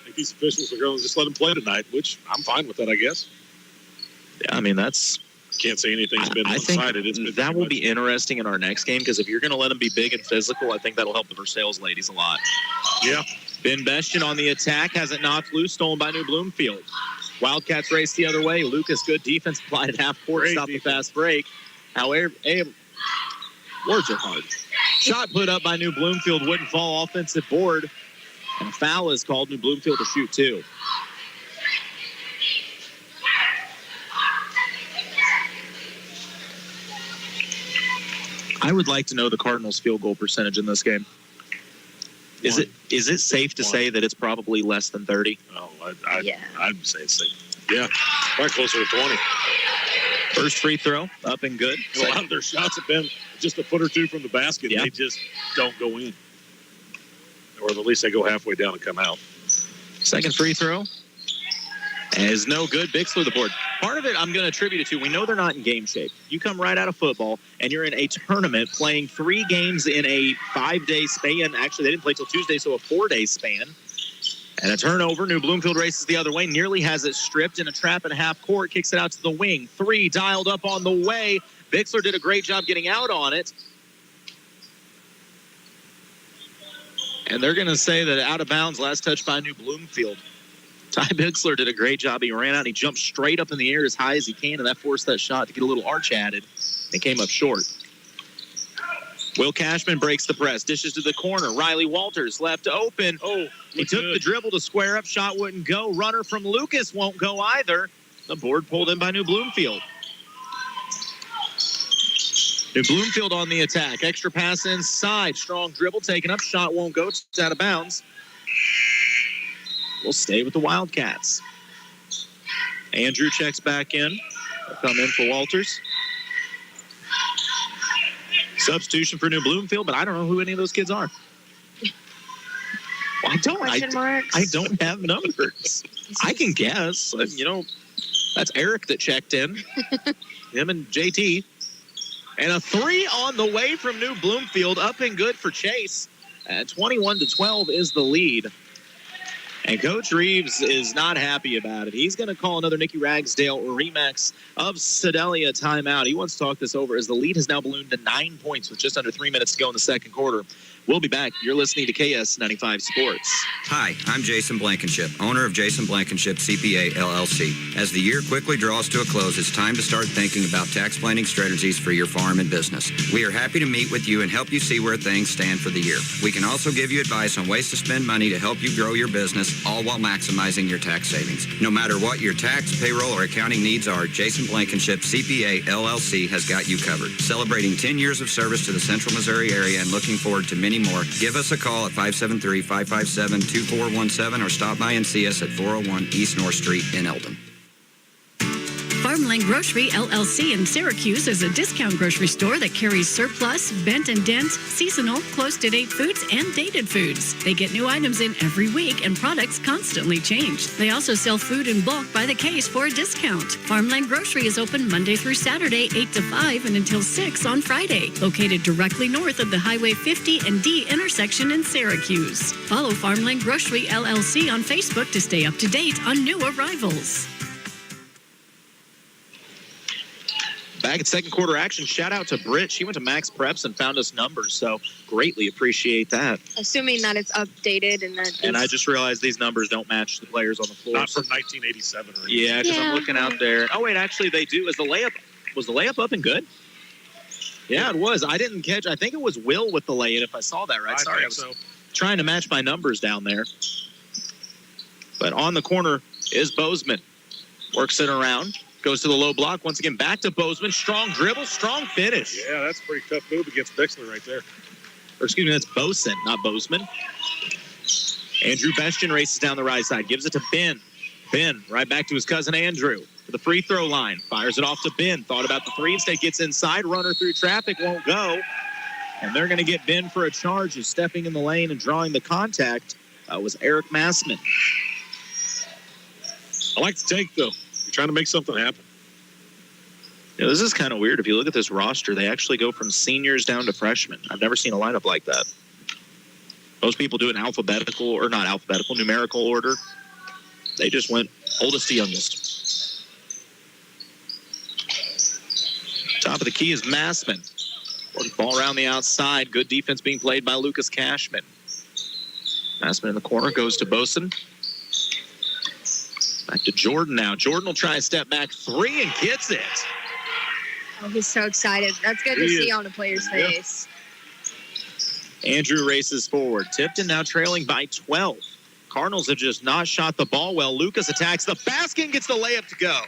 I think these officials are going to just let him play tonight, which I'm fine with that, I guess. Yeah, that's... Can't say anything's been I think one-sided. that will be interesting in our next game, because if you're going to let them be big and physical, I think that'll help the Versailles ladies a lot. Yeah. Ben Bestien on the attack, has it knocked loose, stolen by New Bloomfield. Wildcats race the other way. Lucas, good defense applied at half court, stop the fast break. However, words are hard. Shot put up by New Bloomfield, wouldn't fall, offensive board, and a foul is called. New Bloomfield to shoot 2. I would like to know the Cardinals' field goal percentage in this game. Is it safe to say that it's probably less than 30? Oh, I'd say it's safe. Yeah, probably closer to 20. First free throw, up and good. A lot of their shots have been just a foot or two from the basket. Yeah. They just don't go in. Or at least they go halfway down and come out. Second free throw is no good. Bixler the board. Part of it I'm going to attribute it to, we know they're not in game shape. You come right out of football, and you're in a tournament playing 3 games in a 5-day span. Actually, they didn't play till Tuesday, so a 4-day span. And a turnover. New Bloomfield races the other way. Nearly has it stripped in a trap in half court. Kicks it out to the wing. 3 dialed up on the way. Bixler did a great job getting out on it. And they're going to say that out of bounds, last touch by New Bloomfield. Ty Bixler did a great job. He ran out and he jumped straight up in the air as high as he can, and that forced that shot to get a little arch added. It came up short. Will Cashman breaks the press, dishes to the corner. Riley Walters left open. Oh, he took the dribble to square up. Shot wouldn't go. Runner from Lucas won't go either. The board pulled in by New Bloomfield. New Bloomfield on the attack. Extra pass inside. Strong dribble taken up. Shot won't go. It's out of bounds. We'll stay with the Wildcats. Andrew checks back in. He'll come in for Walters. Substitution for New Bloomfield, but I don't know who any of those kids are. Well, I don't. Question marks? I don't have numbers. I can guess. That's Eric that checked in. Him and JT. And a 3 on the way from New Bloomfield. Up and good for Chase. 21-12 is the lead. And Coach Reeves is not happy about it. He's going to call another Nicky Ragsdale Remax of Sedalia timeout. He wants to talk this over as the lead has now ballooned to 9 points with just under 3 minutes to go in the second quarter. We'll be back. You're listening to KS95 Sports. Hi, I'm Jason Blankenship, owner of Jason Blankenship CPA LLC. As the year quickly draws to a close, it's time to start thinking about tax planning strategies for your farm and business. We are happy to meet with you and help you see where things stand for the year. We can also give you advice on ways to spend money to help you grow your business, all while maximizing your tax savings. No matter what your tax, payroll, or accounting needs are, Jason Blankenship CPA LLC has got you covered. Celebrating 10 years of service to the Central Missouri area and looking forward to many more. Give us a call at 573-557-2417 or stop by and see us at 401 East North Street in Eldon. Farmland Grocery LLC in Syracuse is a discount grocery store that carries surplus, bent and dense, seasonal, close-to-date foods, and dated foods. They get new items in every week, and products constantly change. They also sell food in bulk by the case for a discount. Farmland Grocery is open Monday through Saturday, 8 to 5, and until 6 on Friday. Located directly north of the Highway 50 and D intersection in Syracuse. Follow Farmland Grocery LLC on Facebook to stay up to date on new arrivals. Back at second quarter action, shout out to Britt. She went to Max Preps and found us numbers, so greatly appreciate that. Assuming that it's updated and that. And I just realized these numbers don't match the players on the floor. Not from 1987 or anything. Yeah, because I'm looking out there. Oh, wait, actually they do. Was the layup up and good? Yeah, it was. I didn't catch. I think it was Will with the lay-in, if I saw that right. Sorry, I was trying to match my numbers down there. But on the corner is Bozeman. Works it around. Goes to the low block. Once again, back to Bozeman. Strong dribble, strong finish. Yeah, that's a pretty tough move against Bixler right there. Or excuse me, that's Bosen, not Bozeman. Andrew Bestian races down the right side. Gives it to Ben. Ben right back to his cousin Andrew for the free throw line. Fires it off to Ben. Thought about the three. Instead gets inside. Runner through traffic. Won't go. And they're going to get Ben for a charge. Who's stepping in the lane and drawing the contact was Eric Massman. I like the take, though. You're trying to make something happen. You know, this is kind of weird. If you look at this roster, they actually go from seniors down to freshmen. I've never seen a lineup like that. Most people do it in alphabetical, or not alphabetical, numerical order. They just went oldest to youngest. Top of the key is Massman. Ball around the outside. Good defense being played by Lucas Cashman. Massman in the corner goes to Bosen. Back to Jordan now. Jordan will try a step back three and gets it. Oh, he's so excited. That's good to see on a player's face. Andrew races forward. Tipton now trailing by 12. Cardinals have just not shot the ball well. Lucas attacks the basket and gets the layup to go.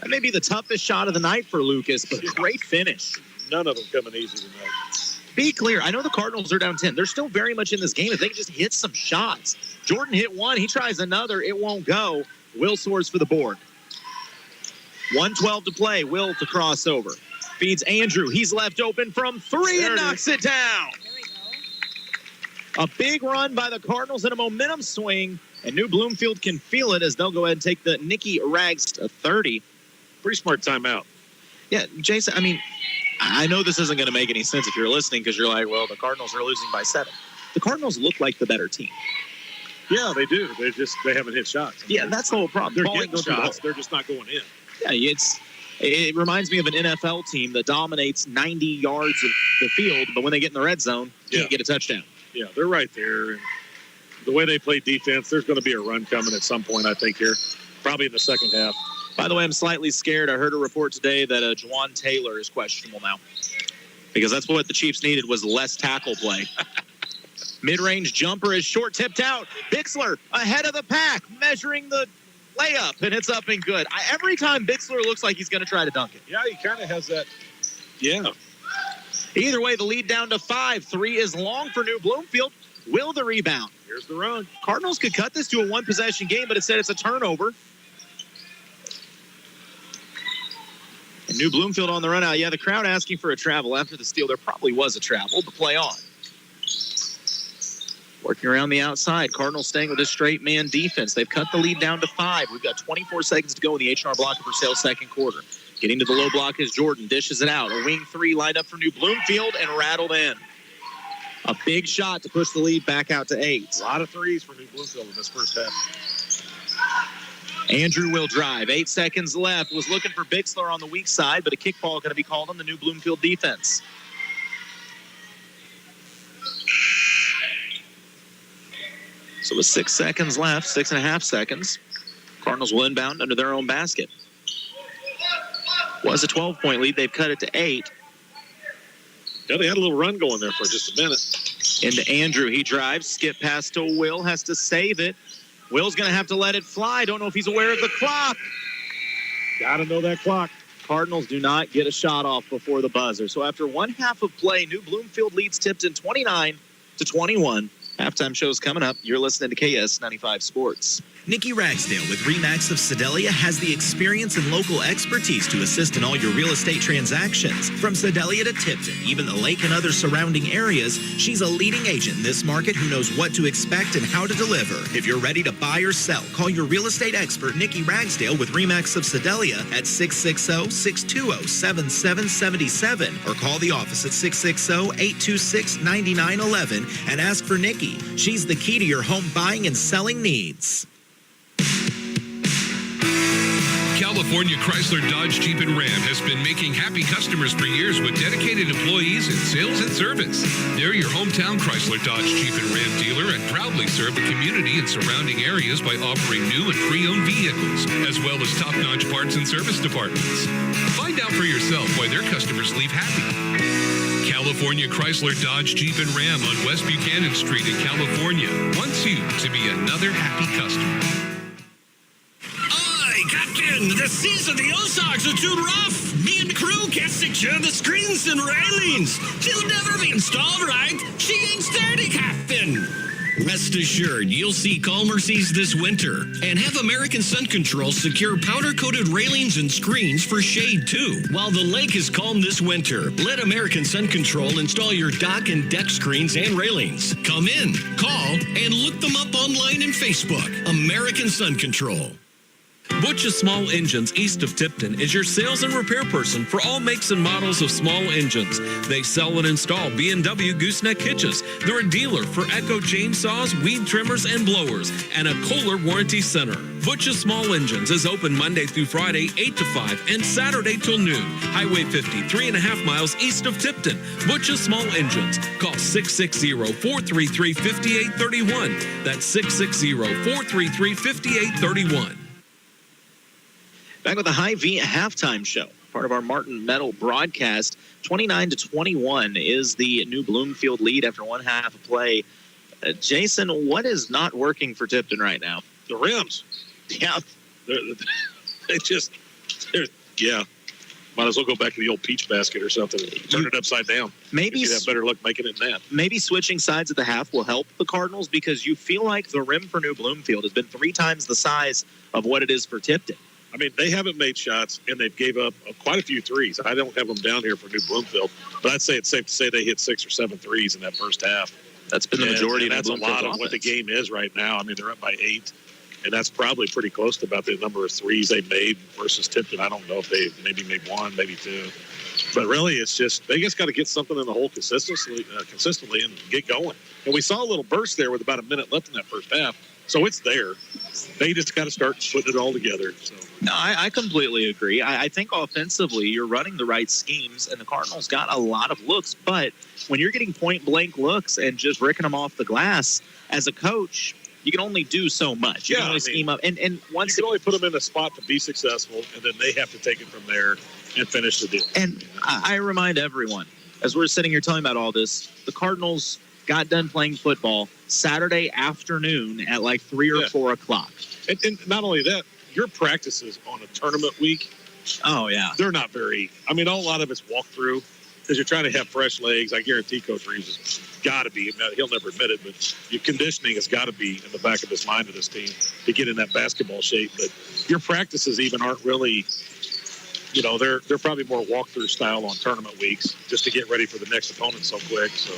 That may be the toughest shot of the night for Lucas, but great finish. None of them coming easy tonight. Be clear, I know the Cardinals are down 10. They're still very much in this game if they can just hit some shots. Jordan hit one. He tries another. It won't go. Will soars for the board. 1:12 to play. Will to cross over. Feeds Andrew. He's left open from three and knocks it down. There we go. A big run by the Cardinals and a momentum swing. And New Bloomfield can feel it as they'll go ahead and take the Nicky Rags to 30. Pretty smart timeout. Yeah, Jason, I mean, I know this isn't going to make any sense if you're listening because you're like, well, the Cardinals are losing by 7. The Cardinals look like the better team. Yeah, they do. They haven't hit shots. Yeah, that's the whole problem. They're getting shots. They're just not going in. Yeah, it reminds me of an NFL team that dominates 90 yards of the field, but when they get in the red zone, can't get a touchdown. Yeah, they're right there. And the way they play defense, there's going to be a run coming at some point, I think, here. Probably in the second half. By the way, I'm slightly scared. I heard a report today that Juwan Taylor is questionable now because that's what the Chiefs needed was less tackle play. Mid-range jumper is short, tipped out. Bixler ahead of the pack, measuring the layup, and it's up and good. Every time Bixler looks like he's going to try to dunk it. Yeah, he kind of has that. Yeah. Either way, the lead down to 5. 3 is long for New Bloomfield. Will the rebound. Here's the run. Cardinals could cut this to a one-possession game, but instead it's a turnover. And New Bloomfield on the run out. Yeah, the crowd asking for a travel after the steal. There probably was a travel, but play on. Working around the outside. Cardinals staying with a straight man defense. They've cut the lead down to 5. We've got 24 seconds to go in the H&R Block of Versailles second quarter. Getting to the low block is Jordan. Dishes it out. A wing 3 lined up for New Bloomfield and rattled in. A big shot to push the lead back out to 8. A lot of threes for New Bloomfield in this first half. Andrew will drive. 8 seconds left. Was looking for Bixler on the weak side, but a kickball going to be called on the New Bloomfield defense. So with 6 seconds left, 6.5 seconds, Cardinals will inbound under their own basket. Was a 12-point lead. They've cut it to 8. Yeah, they had a little run going there for just a minute. Into Andrew. He drives. Skip pass to Will. Has to save it. Will's going to have to let it fly. Don't know if he's aware of the clock. Got to know that clock. Cardinals do not get a shot off before the buzzer. So after one half of play, New Bloomfield leads Tipton 29-21. Halftime show's coming up. You're listening to KS95 Sports. Nikki Ragsdale with RE/MAX of Sedalia has the experience and local expertise to assist in all your real estate transactions. From Sedalia to Tipton, even the lake and other surrounding areas, she's a leading agent in this market who knows what to expect and how to deliver. If you're ready to buy or sell, call your real estate expert, Nikki Ragsdale with RE/MAX of Sedalia at 660-620-7777 or call the office at 660-826-9911 and ask for Nikki. She's the key to your home buying and selling needs. California Chrysler Dodge Jeep and Ram has been making happy customers for years with dedicated employees in sales and service. They're your hometown Chrysler Dodge Jeep and Ram dealer and proudly serve the community and surrounding areas by offering new and pre-owned vehicles, as well as top-notch parts and service departments. Find out for yourself why their customers leave happy. California Chrysler Dodge Jeep and Ram on West Buchanan Street in California wants you to be another happy customer. Captain, the seas of the Ozarks are too rough. Me and the crew can't secure the screens and railings. She'll never be installed right. She ain't sturdy, Captain. Rest assured, you'll see calmer seas this winter. And have American Sun Control secure powder-coated railings and screens for shade, too. While the lake is calm this winter, let American Sun Control install your dock and deck screens and railings. Come in, call, and look them up online and Facebook. American Sun Control. Butch's Small Engines east of Tipton is your sales and repair person for all makes and models of small engines. They sell and install B&W gooseneck hitches. They're a dealer for Echo chainsaws, weed trimmers, and blowers, and a Kohler warranty center. Butch's Small Engines is open Monday through Friday, 8 to 5, and Saturday till noon. Highway 50, 3.5 miles east of Tipton. Butch's Small Engines. Call 660-433-5831. That's 660-433-5831. Back with the Hy-Vee halftime show, part of our Martin Metal broadcast. 29-21 is the New Bloomfield lead after one half of play. Jason, what is not working for Tipton right now? The rims. Yeah. They're might as well go back to the old peach basket or something. Turn it upside down. Maybe you'd have better luck making it in that. Maybe switching sides at the half will help the Cardinals because you feel like the rim for New Bloomfield has been 3 times the size of what it is for Tipton. I mean, they haven't made shots, and they've gave up quite a few threes. I don't have them down here for New Bloomfield, but I'd say it's safe to say they hit 6 or 7 threes in that first half. That's been the majority of that's a lot of offense. what the game is right now. I mean, they're up by 8, and that's probably pretty close to about the number of threes they made versus Tipton. I don't know if they maybe made 1, maybe 2. But really, it's just they just got to get something in the hole consistently and get going. And we saw a little burst there with about a minute left in that first half. So it's there. They just got to start putting it all together. So. No, I completely agree. I think offensively you're running the right schemes, and the Cardinals got a lot of looks. But when you're getting point-blank looks and just ricking them off the glass, as a coach, you can only do so much. You can only scheme up. And once you can only put them in a spot to be successful, and then they have to take it from there and finish the deal. And I remind everyone, as we're sitting here talking about all this, the Cardinals got done playing football Saturday afternoon at like 3 or 4 o'clock. And not only that, your practices on a tournament week, they're not very – I mean, a lot of it's walkthrough because you're trying to have fresh legs. I guarantee Coach Reeves has got to be – he'll never admit it, but your conditioning has got to be in the back of his mind of this team to get in that basketball shape. But your practices even aren't really – you know, they're probably more walkthrough style on tournament weeks just to get ready for the next opponent so quick. So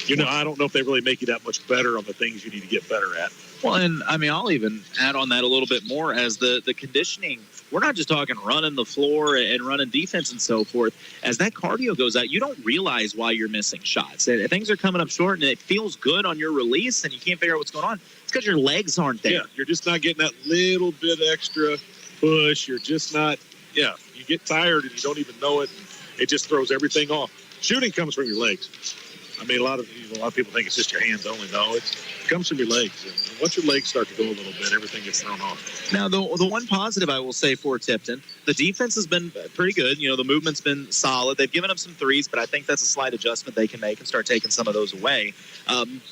I don't know if they really make you that much better on the things you need to get better at. Well, and I mean, I'll even add on that a little bit more as the conditioning. We're not just talking running the floor and running defense and so forth. As that cardio goes out, you don't realize why you're missing shots. Things are coming up short, and it feels good on your release, and you can't figure out what's going on. It's because your legs aren't there. Yeah, you're just not getting that little bit extra push. You're just not, you get tired and you don't even know it. And it just throws everything off. Shooting comes from your legs. I mean, a lot of people think it's just your hands only. No, it comes from your legs. And once your legs start to go a little bit, everything gets thrown off. Now, the one positive I will say for Tipton, the defense has been pretty good. The movement's been solid. They've given up some threes, but I think that's a slight adjustment they can make and start taking some of those away.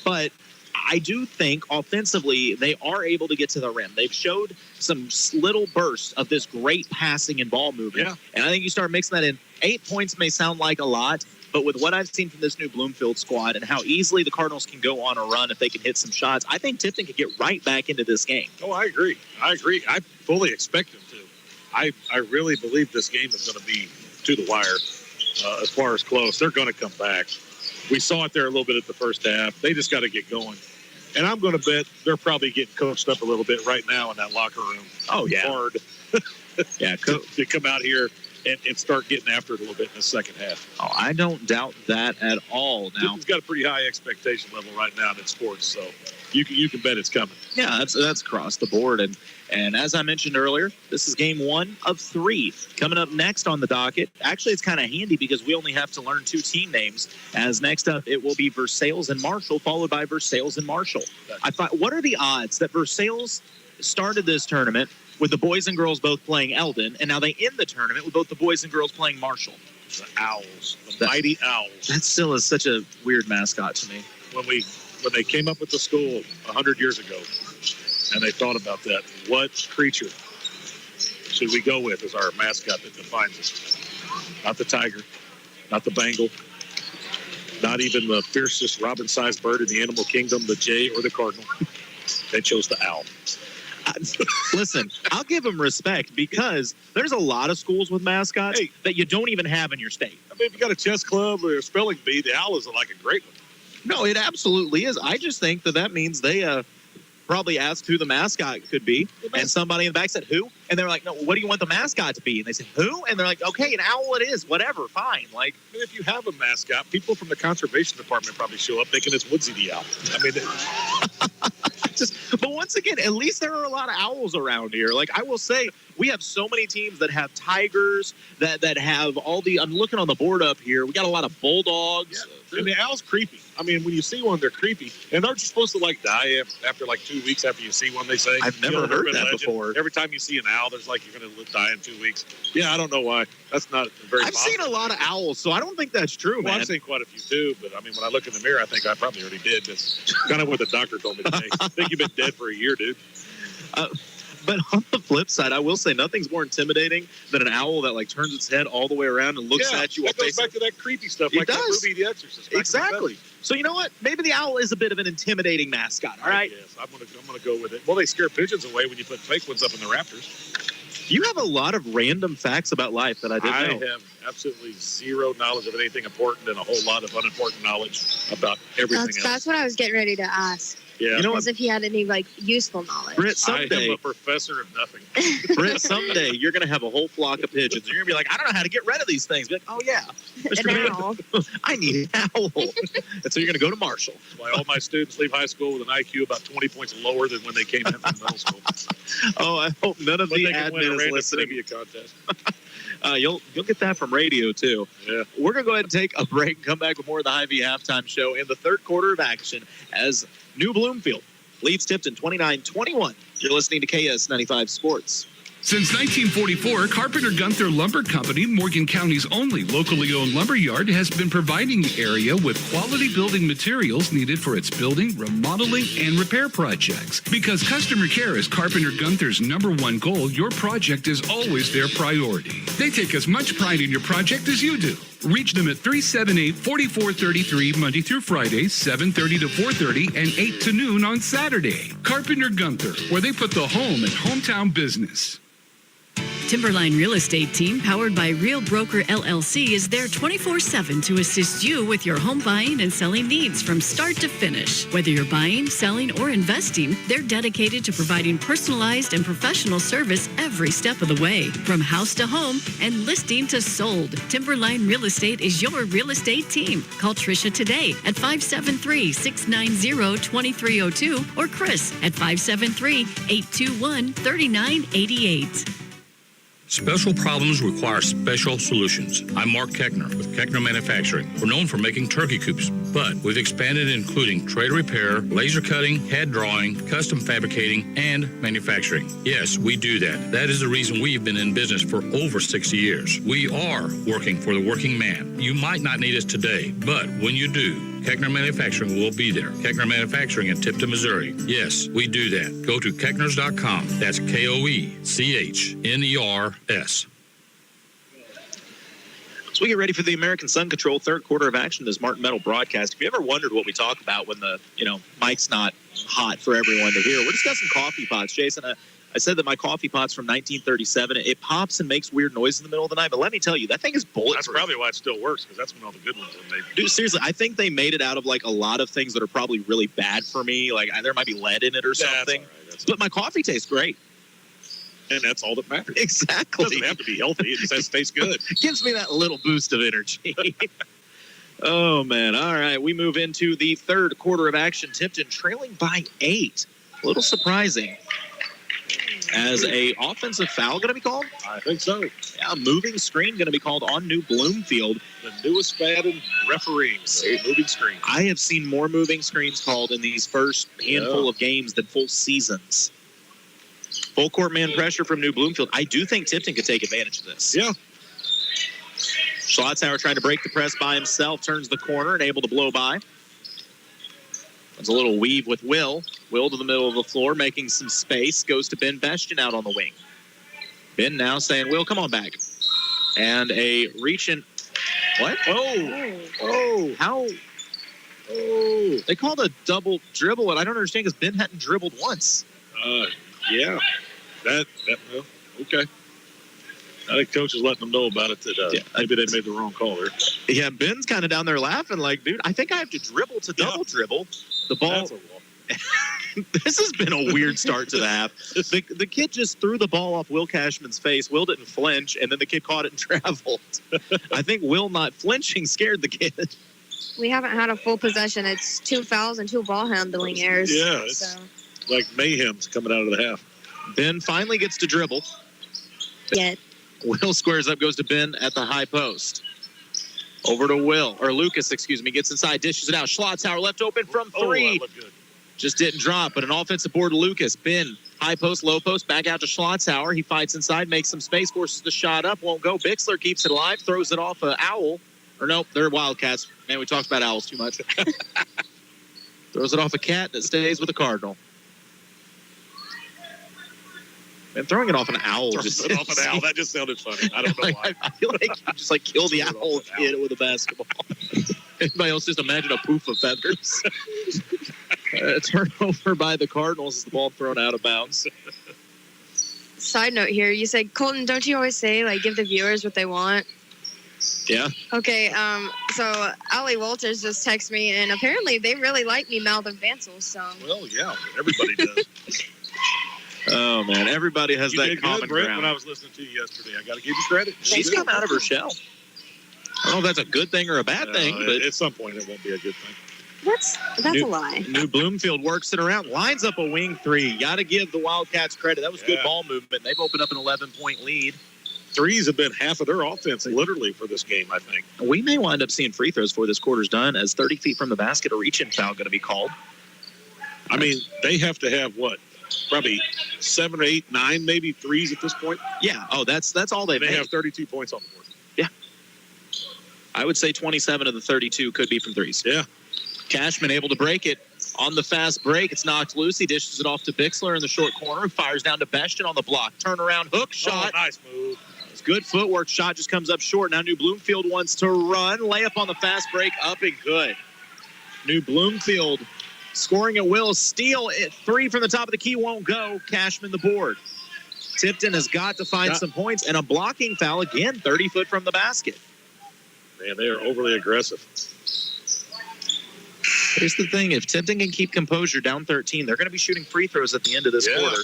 But I do think offensively they are able to get to the rim. They've showed some little bursts of this great passing and ball movement. Yeah. And I think you start mixing that in. 8 points may sound like a lot, but with what I've seen from this new Bloomfield squad and how easily the Cardinals can go on a run if they can hit some shots, I think Tipton could get right back into this game. Oh, I agree. I fully expect them to. I really believe this game is going to be to the wire as far as close. They're going to come back. We saw it there a little bit at the first half. They just got to get going. And I'm going to bet they're probably getting coached up a little bit right now in that locker room. Oh, yeah. Hard to come out here and start getting after it a little bit in the second half. Oh, I don't doubt that at all. Now, Tipton's got a pretty high expectation level right now in sports, so you can bet it's coming. Yeah, that's across the board. And as I mentioned earlier, this is game 1 of 3. Coming up next on the docket, actually it's kind of handy because we only have to learn 2 team names. As next up, it will be Versailles and Marshall, followed by Versailles and Marshall. I thought, what are the odds that Versailles started this tournament with the boys and girls both playing Eldon, and now they end the tournament with both the boys and girls playing Marshall? The Owls, the mighty Owls. That still is such a weird mascot to me. When they came up with the school 100 years ago, and they thought about that, what creature should we go with as our mascot that defines us? Not the tiger, not the Bengal, not even the fiercest robin-sized bird in the animal kingdom, the jay or the cardinal. They chose the owl. Listen, I'll give them respect because there's a lot of schools with mascots that you don't even have in your state. I mean, if you got a chess club or a spelling bee, the owl is like a great one. No, it absolutely is. I just think that means they probably asked who the mascot could be, and somebody in the back said, who? And they're like, no, what do you want the mascot to be? And they said, who? And they're like, okay, an owl it is, whatever, fine. Like, I mean, if you have a mascot, people from the conservation department probably show up thinking it's Woodsy the owl. I mean, but once again, at least there are a lot of owls around here. Like, I will say, we have so many teams that have tigers, that have all the, I'm looking on the board up here, we got a lot of bulldogs. Yeah. And the owl's creepy. I mean, when you see one, they're creepy. And aren't you supposed to, like, die after like 2 weeks after you see one, they say? I've never heard that before. Every time you see an owl, there's like you're going to die in 2 weeks. Yeah, I don't know why. That's not very I've seen a lot of owls, so I don't think that's true, man. I've seen quite a few, too. But, I mean, when I look in the mirror, I think I probably already did. That's kind of what the doctor told me today. I think you've been dead for a year, dude. But on the flip side, I will say nothing's more intimidating than an owl that like turns its head all the way around and looks at you. That goes back to that creepy stuff, It like does. that movie The Exorcist. Exactly. So you know what? Maybe the owl is a bit of an intimidating mascot. All right. Yes, I'm gonna go with it. Well, they scare pigeons away when you put fake ones up in the rafters. You have a lot of random facts about life that I didn't know. I have absolutely zero knowledge of anything important and a whole lot of unimportant knowledge about everything else. That's what I was getting ready to ask. Yeah. You know As if he had any like useful knowledge. Britt, I am someday, a professor of nothing. Britt, someday you're going to have a whole flock of pigeons. You're going to be like, I don't know how to get rid of these things. Be like, oh, yeah. An owl. I need an owl. And so you're going to go to Marshall. That's why all my students leave high school with an IQ about 20 points lower than when they came in from middle school. Oh, I hope none of But the they can win a admin is random listening. trivia contest. You'll get that from radio, too. Yeah. We're going to go ahead and take a break and come back with more of the Hy-Vee halftime show in the third quarter of action as New Bloomfield leads Tipton 29-21. You're listening to KS 95 Sports. Since 1944, Carpenter Gunther Lumber Company, Morgan County's only locally owned lumber yard, has been providing the area with quality building materials needed for its building, remodeling, and repair projects. Because customer care is Carpenter Gunther's #1 goal, your project is always their priority. They take as much pride in your project as you do. Reach them at 378-4433 Monday through Friday, 7:30 to 4:30, and 8 to noon on Saturday. Carpenter Gunther, where they put the home in hometown business. Timberline Real Estate Team, powered by Real Broker LLC, is there 24/7 to assist you with your home buying and selling needs from start to finish. Whether you're buying, selling, or investing, they're dedicated to providing personalized and professional service every step of the way. From house to home and listing to sold, Timberline Real Estate is your real estate team. Call Tricia today at 573-690-2302 or Chris at 573-821-3988. Special problems require special solutions. I'm Mark Keckner with Keckner Manufacturing. We're known for making turkey coops, but we've expanded including trailer repair, laser cutting, head drawing, custom fabricating, and manufacturing. Yes, we do that. That is the reason we've been in business for over 60 years. We are working for the working man. You might not need us today, but when you do, Keckner Manufacturing will be there. Keckner Manufacturing in Tipton, Missouri. Yes, we do that. Go to Keckners.com. That's KOECHNERS. So we get ready for the American Sun Control third quarter of action, this Martin Metal broadcast. If you ever wondered what we talk about when the, mic's not hot for everyone to hear, we're discussing coffee pots. Jason, I said that my coffee pot's from 1937. It pops and makes weird noise in the middle of the night, but let me tell you, that thing is bulletproof. That's probably why it still works, because that's when all the good ones are made. Dude, seriously, I think they made it out of, a lot of things that are probably really bad for me. There might be lead in it or something. That's all right. But my coffee tastes great. And that's all that matters. Exactly. It doesn't have to be healthy. It just has to taste good. Gives me that little boost of energy. Oh, man. All right. We move into the third quarter of action. Tipton trailing by 8. A little surprising. As a offensive foul going to be called? I think so. Yeah, a moving screen going to be called on New Bloomfield. The newest fad in refereeing, moving screen. I have seen more moving screens called in these first handful of games than full seasons. Full court man pressure from New Bloomfield. I do think Tipton could take advantage of this. Yeah. Schlotzauer trying to break the press by himself, turns the corner and able to blow by. There's a little weave with Will. Will to the middle of the floor, making some space. Goes to Ben Bestian out on the wing. Ben now saying, Will, come on back. And a reach in. What? How? Oh. They called a double dribble, and I don't understand because Ben hadn't dribbled once. Yeah. Well, okay. I think coach is letting them know about it that maybe they made the wrong call there. Yeah, Ben's kind of down there laughing dude, I think I have to dribble to double dribble. The ball. This has been a weird start to the half. The kid just threw the ball off Will Cashman's face. Will didn't flinch, and then the kid caught it and traveled. I think Will not flinching scared the kid. We haven't had a full possession. It's 2 fouls and 2 ball handling errors. Yeah, it's like mayhem's coming out of the half. Ben finally gets to dribble. Yeah. Will squares up, goes to Ben at the high post. Over to Lucas, gets inside, dishes it out. Schlotzauer left open from 3. Just didn't drop, but an offensive board to Lucas. Ben, high post, low post, back out to Schlotzauer. He fights inside, makes some space, forces the shot up, won't go. Bixler keeps it alive, throws it off an Owl. Or nope, they're Wildcats. Man, we talked about Owls too much. Throws it off a Cat that stays with the Cardinal. And throwing it off an Owl. That just sounded funny. I don't know why. I feel like you just kill the Owl and hit it with a basketball. Anybody else just imagine a poof of feathers? Turnover by the Cardinals as the ball thrown out of bounds. Side note here, you said, Colton, don't you always say, give the viewers what they want? Yeah. Okay, so Allie Walters just texted me, and apparently they really like me, Malvin Vancel, so. Well, yeah, everybody does. Oh, man. Everybody has that common Brent, ground. When I was listening to you yesterday, I got to give you credit. She's come out of her shell. I don't know if that's a good thing or a bad thing, but at some point it won't be a good thing. That's a lie. New Bloomfield works it around, lines up a wing 3. Got to give the Wildcats credit. That was good ball movement. They've opened up an 11-point lead. Threes have been half of their offense, literally, for this game, I think. We may wind up seeing free throws before this quarter's done, as 30 feet from the basket, a reach-in foul going to be called. I mean, they have to have, probably 7 or 8, 9 maybe threes at this point? Yeah. Oh, that's all they've made. They have 32 points on the board. Yeah. I would say 27 of the 32 could be from threes. Yeah. Cashman able to break it on the fast break. It's knocked loose. He dishes it off to Bixler in the short corner. Fires down to Bestian on the block. Turnaround hook shot. Oh, nice move. It's good footwork. Shot just comes up short. Now New Bloomfield wants to run. Layup on the fast break. Up and good. New Bloomfield scoring at will. Steal it. 3 from the top of the key won't go. Cashman the board. Tipton has got to find some points, and a blocking foul again, 30 foot from the basket. Man, they are overly aggressive. Here's the thing. If Tipton can keep composure down 13, they're going to be shooting free throws at the end of this quarter.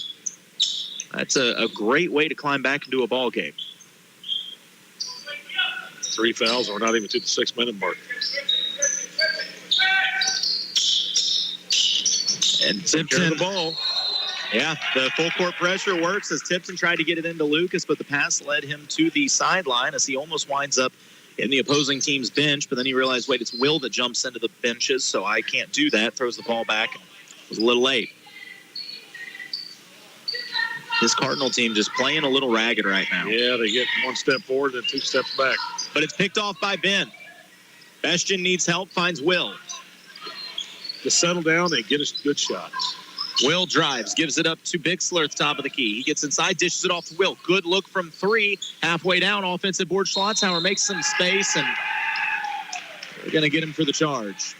That's a great way to climb back into a ball game. 3 fouls, and we're not even to the 6-minute mark. And Tipton, the ball. Yeah, the full court pressure works as Tipton tried to get it into Lucas, but the pass led him to the sideline as he almost winds up in the opposing team's bench, but then he realized, wait, it's Will that jumps into the benches, so I can't do that. Throws the ball back. It was a little late. This Cardinal team just playing a little ragged right now. Yeah, they get 1 step forward and 2 steps back. But it's picked off by Ben. Bastian needs help, finds Will. Just settle down and get a good shot. Will drives, gives it up to Bixler at the top of the key. He gets inside, dishes it off to Will. Good look from 3. Halfway down, offensive board. Schlotzhauer makes some space, and they're going to get him for the charge.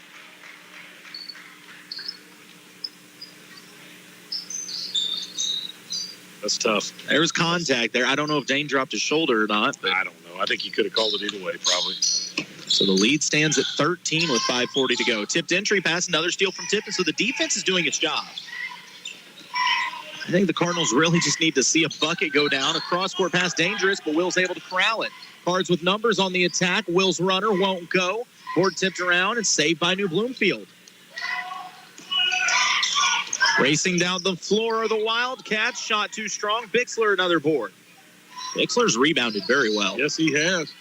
That's tough. There's contact there. I don't know if Dane dropped his shoulder or not. But I don't know. I think he could have called it either way, probably. So the lead stands at 13 with 5:40 to go. Tipped entry pass, another steal from Tipton. So the defense is doing its job. I think the Cardinals really just need to see a bucket go down. A cross-court pass, dangerous, but Will's able to corral it. Cards with numbers on the attack. Will's runner won't go. Board tipped around and saved by New Bloomfield. Racing down the floor are the Wildcats. Shot too strong. Bixler, another board. Bixler's rebounded very well. Yes, he has.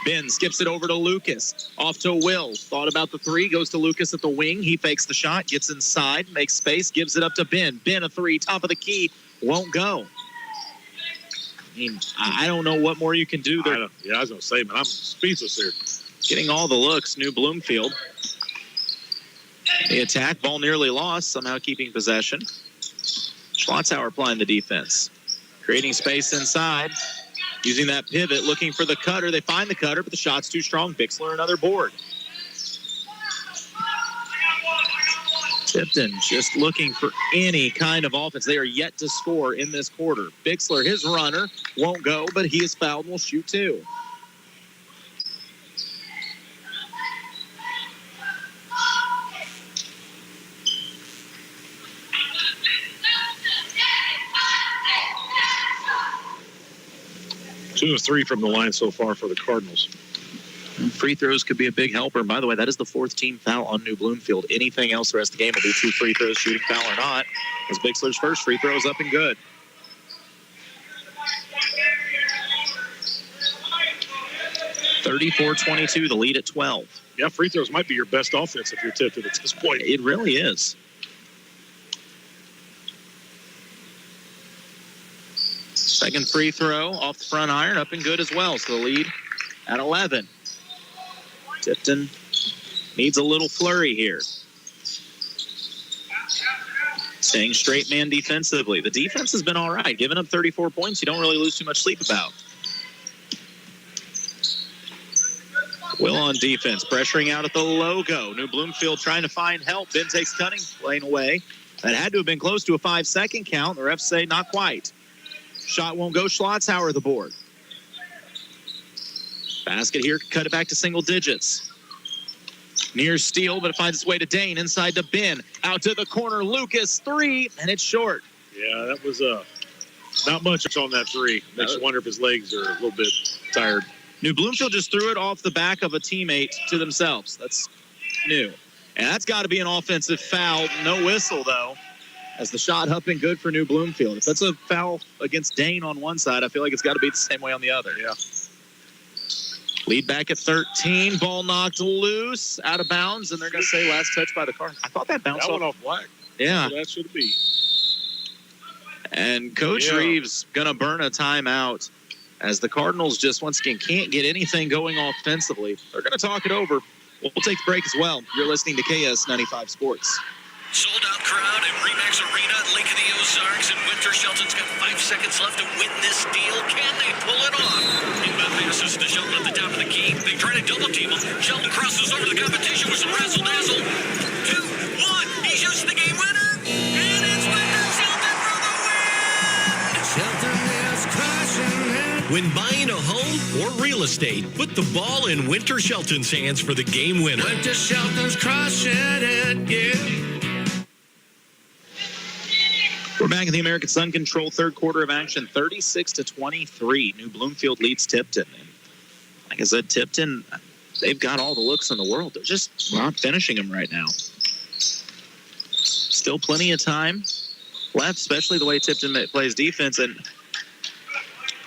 Ben skips it over to Lucas. Off to Will. Thought about the 3. Goes to Lucas at the wing. He fakes the shot. Gets inside. Makes space. Gives it up to Ben. Ben, a 3. Top of the key. Won't go. I mean, I don't know what more you can do there. I was going to say, man, I'm speechless here. Getting all the looks. New Bloomfield. The attack. Ball nearly lost. Somehow keeping possession. Schlotzhauer applying the defense. Creating space inside. Using that pivot, looking for the cutter. They find the cutter, but the shot's too strong. Bixler, another board. Tipton just looking for any kind of offense. They are yet to score in this quarter. Bixler, his runner, won't go, but he is fouled and will shoot 2. Two of 3 from the line so far for the Cardinals. Free throws could be a big helper. And by the way, that is the 4th team foul on New Bloomfield. Anything else the rest of the game will be 2 free throws, shooting foul or not. As Bixler's first free throw is up and good. (34-22), the lead at 12. Yeah, free throws might be your best offense if you're Tipton at this point. It really is. Second free throw off the front iron, up and good as well. So the lead at 11. Tipton needs a little flurry here. Staying straight man defensively. The defense has been all right. Giving up 34 points, you don't really lose too much sleep about. Will on defense, pressuring out at the logo. New Bloomfield trying to find help. Ben takes cutting, lane away. That had to have been close to a 5-second count. The refs say not quite. Shot won't go. Schlotzhauer the board. Basket here, cut it back to single digits. Near steal, but it finds its way to Dane. Inside to Ben. Out to the corner. Lucas, 3, and it's short. Yeah, that was not much on that 3. Makes you wonder if his legs are a little bit tired. New Bloomfield just threw it off the back of a teammate to themselves. That's new. And that's got to be an offensive foul. No whistle, though, as the shot up and good for New Bloomfield. If that's a foul against Dane on one side, I feel like it's got to be the same way on the other. Yeah. Lead back at 13. Ball knocked loose, out of bounds, and they're going to say last touch by the Cardinals. I thought that bounced That went off black. Yeah. So that should be. And Coach Reeves going to burn a timeout as the Cardinals just once again can't get anything going offensively. They're going to talk it over. We'll take the break as well. You're listening to KS95 Sports. Sold-out crowd at RE/MAX Arena at Lake of the Ozarks, and Winter Shelton's got 5 seconds left to win this deal. Can they pull it off? Inbound passes to Shelton at the top of the key. They try to double team him. Shelton crosses over the competition with some razzle-dazzle. 2, 1, he shoots the game winner, and it's Winter Shelton for the win! Shelton When buying a home or real estate, put the ball in Winter Shelton's hands for the game winner. Winter Shelton's crushing it, yeah. We're back at the American Sun Control third quarter of action, 36-23. New Bloomfield leads Tipton. And like I said, Tipton, they've got all the looks in the world. They're just not finishing them right now. Still plenty of time left, especially the way Tipton plays defense. And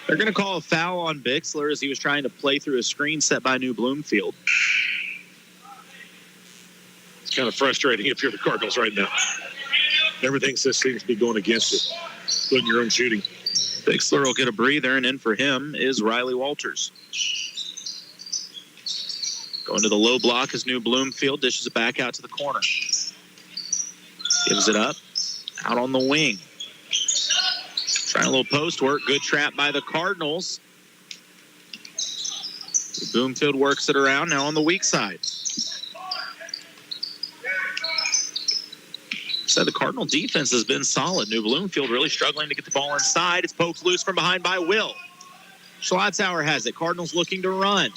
they're going to call a foul on Bixler as he was trying to play through a screen set by New Bloomfield. It's kind of frustrating if you're the Cardinals right now. Everything just seems to be going against you, including your own shooting. Bixler will get a breather, and in for him is Riley Walters. Going to the low block is New Bloomfield, dishes it back out to the corner. Gives it up, out on the wing. Trying a little post work, good trap by the Cardinals. Bloomfield works it around, now on the weak side. So the Cardinal defense has been solid. New Bloomfield really struggling to get the ball inside. It's poked loose from behind by Will. Schlotzauer has it. Cardinals looking to run.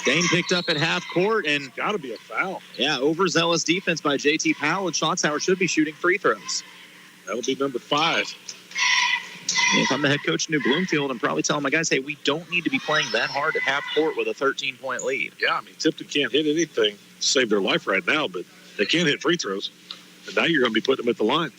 Dane picked up at half court, and got to be a foul. Yeah, overzealous defense by J.T. Powell, and Schlotzauer should be shooting free throws. That'll be number 5. If I'm the head coach of New Bloomfield, I'm probably telling my guys, hey, we don't need to be playing that hard at half court with a 13-point lead. Yeah, I mean, Tipton can't hit anything to save their life right now, but they can't hit free throws. And now you're going to be putting them at the line.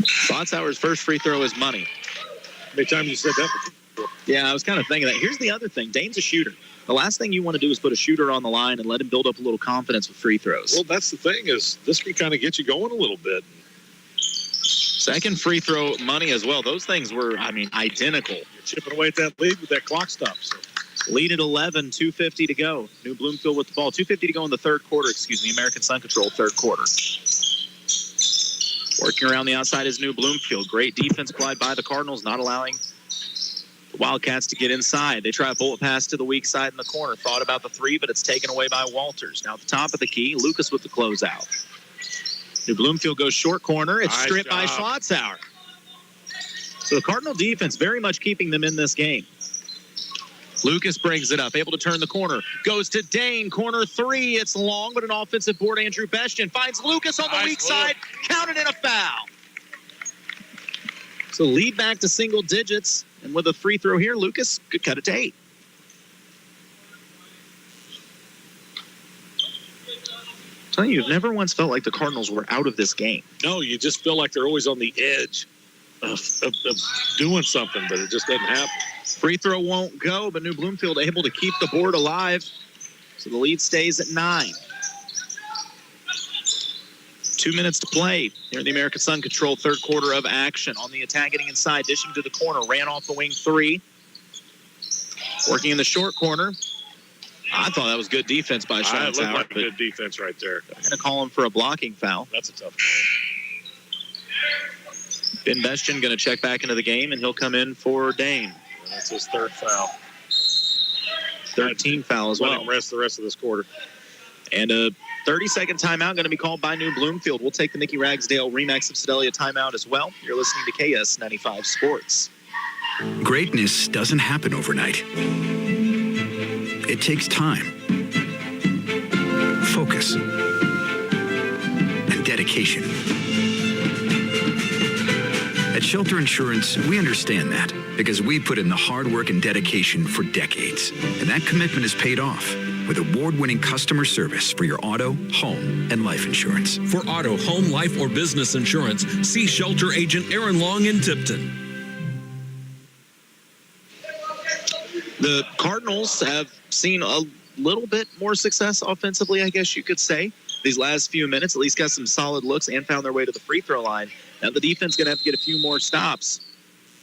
Schlotzauer's first free throw is money. How many times you said that before? Yeah, I was kind of thinking that. Here's the other thing. Dane's a shooter. The last thing you want to do is put a shooter on the line and let him build up a little confidence with free throws. Well, that's the thing is this can kind of get you going a little bit. Second free throw, money as well. Those things were, identical. You're chipping away at that lead with that clock stop. So. Lead at 11, 2:50 to go. New Bloomfield with the ball. 2:50 to go in the third quarter, American Sun Control third quarter. Working around the outside is New Bloomfield. Great defense applied by the Cardinals, not allowing the Wildcats to get inside. They try a bullet pass to the weak side in the corner. Thought about the three, but it's taken away by Walters. Now at the top of the key, Lucas with the closeout. New Bloomfield goes short corner. It's stripped by Schlotzauer. So the Cardinal defense very much keeping them in this game. Lucas brings it up, able to turn the corner. Goes to Dane, corner three. It's long, but an offensive board. Andrew Bestian finds Lucas on the weak side. Counted in a foul. So lead back to single digits. And with a free throw here, Lucas could cut it to 8. I'm telling you, you've never once felt like the Cardinals were out of this game. No, you just feel like they're always on the edge of doing something, but it just doesn't happen. Free throw won't go, but New Bloomfield able to keep the board alive. So the lead stays at 9. 2 minutes to play here in the American Sun Control third quarter of action. On the attack, getting inside, dishing to the corner, ran off the wing 3. Working in the short corner. I thought that was good defense by Schlotzauer. It looked like good defense right there. They're going to call him for a blocking foul. That's a tough call. Ben Bestian going to check back into the game, and he'll come in for Dane. That's his third foul. 13 foul as well. Let him rest the rest of this quarter. And a 30-second timeout going to be called by New Bloomfield. We'll take the Nicky Ragsdale Remax of Sedalia timeout as well. You're listening to KS95 Sports. Greatness doesn't happen overnight. It takes time, focus, and dedication. At Shelter Insurance, we understand that because we put in the hard work and dedication for decades. And that commitment is paid off with award-winning customer service for your auto, home, and life insurance. For auto, home, life, or business insurance, see Shelter Agent Aaron Long in Tipton. The Cardinals have seen a little bit more success offensively, I guess you could say. These last few minutes, at least got some solid looks and found their way to the free throw line. Now the defense going to have to get a few more stops.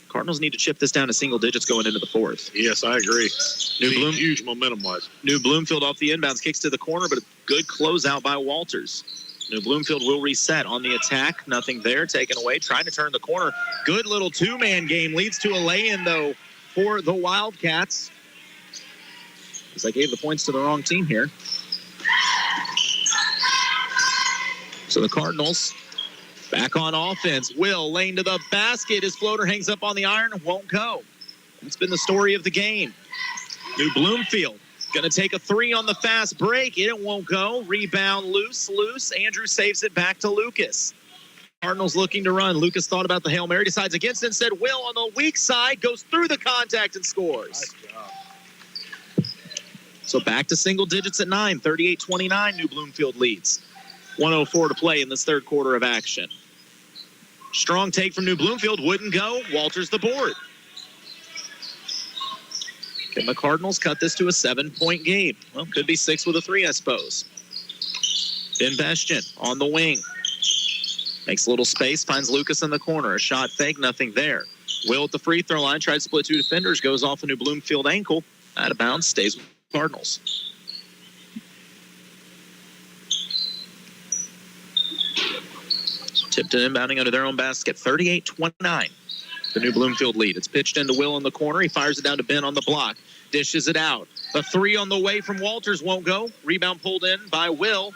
Cardinals need to chip this down to single digits going into the fourth. Yes, I agree. Huge momentum-wise. New Bloomfield off the inbounds, kicks to the corner, but a good closeout by Walters. New Bloomfield will reset on the attack. Nothing there, taken away, trying to turn the corner. Good little two-man game, leads to a lay-in, though, for the Wildcats. As I gave the points to the wrong team here. So the Cardinals back on offense. Will lane to the basket. His floater hangs up on the iron and won't go. It's been the story of the game. New Bloomfield going to take a three on the fast break. It won't go. Rebound loose. Andrew saves it back to Lucas. Cardinals looking to run. Lucas thought about the Hail Mary, decides against it, and said Will on the weak side goes through the contact and scores. Nice job. So back to single digits at 9. 38-29, New Bloomfield leads. 1:04 to play in this third quarter of action. Strong take from New Bloomfield. Wouldn't go. Walters the board. Can the Cardinals cut this to a 7-point game? Well, could be 6 with a 3, I suppose. Ben Bestian on the wing. Makes a little space, finds Lucas in the corner. A shot fake, nothing there. Will at the free throw line, tried to split 2 defenders, goes off a New Bloomfield ankle. Out of bounds, stays with the Cardinals. Tipton inbounding under their own basket. 38-29, the New Bloomfield lead. It's pitched into Will in the corner. He fires it down to Ben on the block. Dishes it out. A 3 on the way from Walters won't go. Rebound pulled in by Will.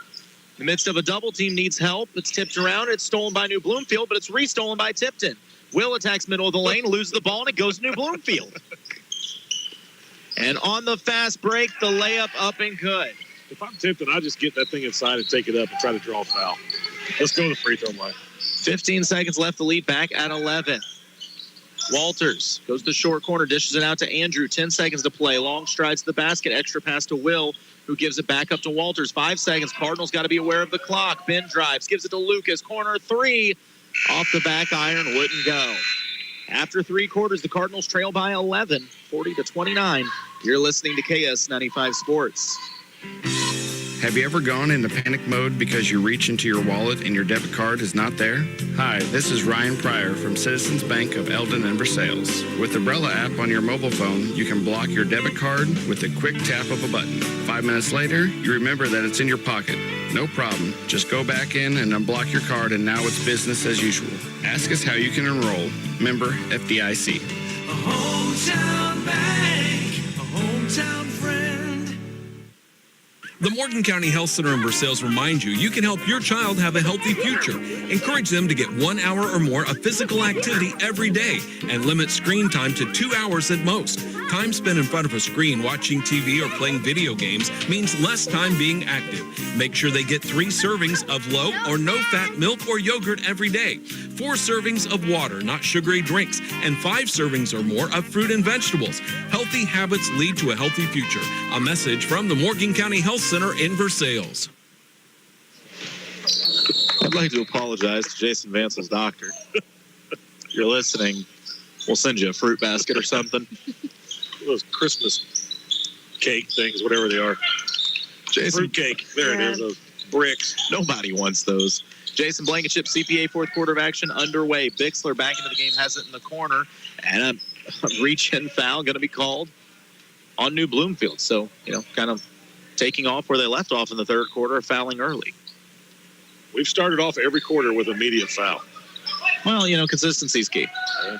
In the midst of a double team, needs help. It's tipped around. It's stolen by New Bloomfield, but it's restolen by Tipton. Will attacks middle of the lane, loses the ball, and it goes to New Bloomfield. And on the fast break, the layup up and good. If I'm Tipton, I just get that thing inside and take it up and try to draw a foul. Let's go to the free throw line. 15 seconds left, the lead back at 11. Walters goes to the short corner, dishes it out to Andrew. 10 seconds to play. Long strides to the basket. Extra pass to Will, who gives it back up to Walters. 5 seconds. Cardinals got to be aware of the clock. Ben drives, gives it to Lucas. Corner 3. Off the back iron, wouldn't go. After 3 quarters, the Cardinals trail by 11, 40-29. You're listening to KS 95 Sports. Have you ever gone into panic mode because you reach into your wallet and your debit card is not there? Hi, this is Ryan Pryor from Citizens Bank of Eldon and Versailles. With the Umbrella app on your mobile phone, you can block your debit card with a quick tap of a button. 5 minutes later, you remember that it's in your pocket. No problem. Just go back in and unblock your card, and now it's business as usual. Ask us how you can enroll. Member FDIC. A hometown bank, a hometown friend. The Morgan County Health Center in Versailles reminds you can help your child have a healthy future. Encourage them to get 1 hour or more of physical activity every day and limit screen time to 2 hours at most. Time spent in front of a screen watching TV or playing video games means less time being active. Make sure they get 3 servings of low or no-fat milk or yogurt every day, 4 servings of water, not sugary drinks, and 5 servings or more of fruit and vegetables. Healthy habits lead to a healthy future. A message from the Morgan County Health Center in Versailles. I'd like to apologize to Jason Vance's doctor. If you're listening, we'll send you a fruit basket or something. Those Christmas cake things, whatever they are. Jason, fruit cake. There it is, those bricks. Nobody wants those. Jason Blankenship, CPA, fourth quarter of action underway. Bixler back into the game, has it in the corner. And a reach-in foul going to be called on New Bloomfield. So, kind of taking off where they left off in the third quarter, fouling early. We've started off every quarter with immediate foul. Well, consistency's key. Yeah.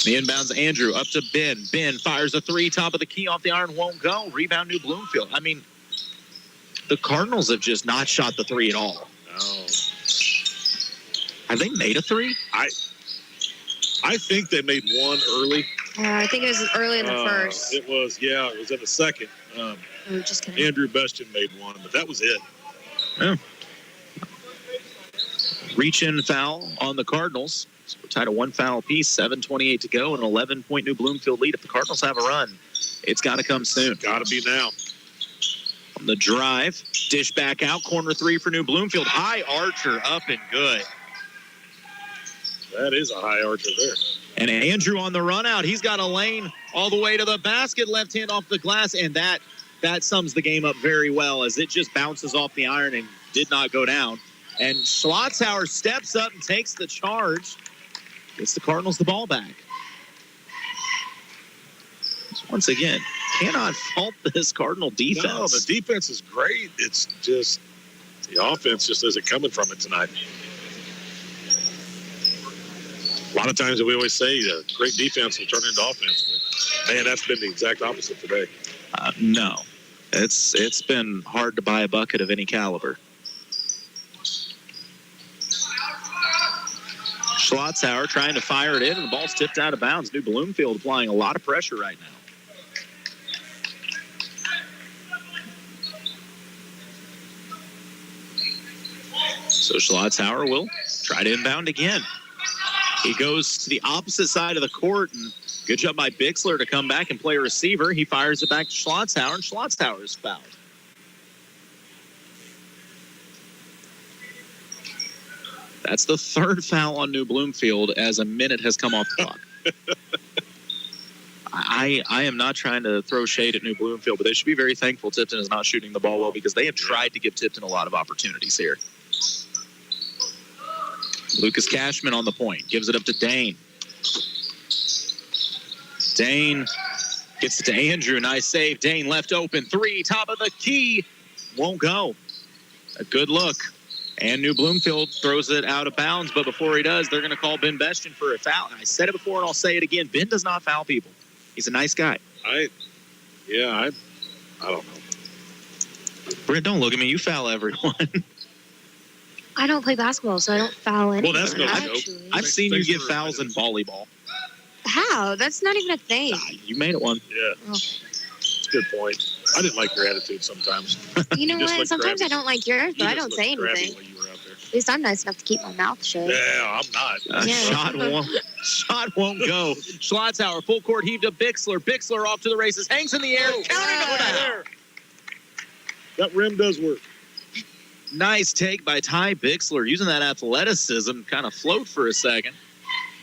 The inbounds, Andrew, up to Ben. Ben fires a 3, top of the key, off the iron, won't go. Rebound, New Bloomfield. I mean, the Cardinals have just not shot the 3 at all. No. Have they made a 3? I think they made one early. I think it was early in the first. It was in the second. Just kidding. Andrew Bestian made one, but that was it. Yeah. Reach-in foul on the Cardinals. So we're tied at 1 foul apiece, 7:28 to go, an 11-point New Bloomfield lead. If the Cardinals have a run, it's got to come soon. Got to be now. On the drive, dish back out, corner 3 for New Bloomfield. High archer, up and good. That is a high archer there. And Andrew on the run out. He's got a lane all the way to the basket, left hand off the glass, and that sums the game up very well as it just bounces off the iron and did not go down. And Schlotzauer steps up and takes the charge. Gets the Cardinals the ball back. So once again, cannot fault this Cardinal defense. No, the defense is great. It's just the offense just isn't coming from it tonight. A lot of times we always say great defense will turn into offense. But, man, that's been the exact opposite today. No. It's been hard to buy a bucket of any caliber. Schlotzauer trying to fire it in, and the ball's tipped out of bounds. New Bloomfield applying a lot of pressure right now. So Schlotzauer will try to inbound again. He goes to the opposite side of the court, and good job by Bixler to come back and play a receiver. He fires it back to Schlotzauer, and Schlotzauer is fouled. That's the third foul on New Bloomfield as a minute has come off the clock. I am not trying to throw shade at New Bloomfield, but they should be very thankful Tipton is not shooting the ball well because they have tried to give Tipton a lot of opportunities here. Lucas Cashman on the point. Gives it up to Dane. Dane gets it to Andrew. Nice save. Dane left open. 3, top of the key. Won't go. A good look. And New Bloomfield throws it out of bounds, but before he does, they're going to call Ben Bestian for a foul. And I said it before, and I'll say it again. Ben does not foul people. He's a nice guy. I don't know. Britt, don't look at me. You foul everyone. I don't play basketball, so I don't foul anyone. Well, that's no joke. I've seen you give fouls in volleyball. How? That's not even a thing. You made it one. Yeah. Oh. That's a good point. I didn't like your attitude sometimes. You know just what? looked Sometimes crabby. I don't like yours, but You I just don't say looked crabby anything. when you were out there. At least I'm nice enough to keep my mouth shut. Yeah, I'm not. Shot won't go. Schlotzauer, full court heaved to Bixler. Bixler off to the races, hangs in the air, counting it. That rim does work. Nice take by Ty Bixler, using that athleticism, kind of float for a second.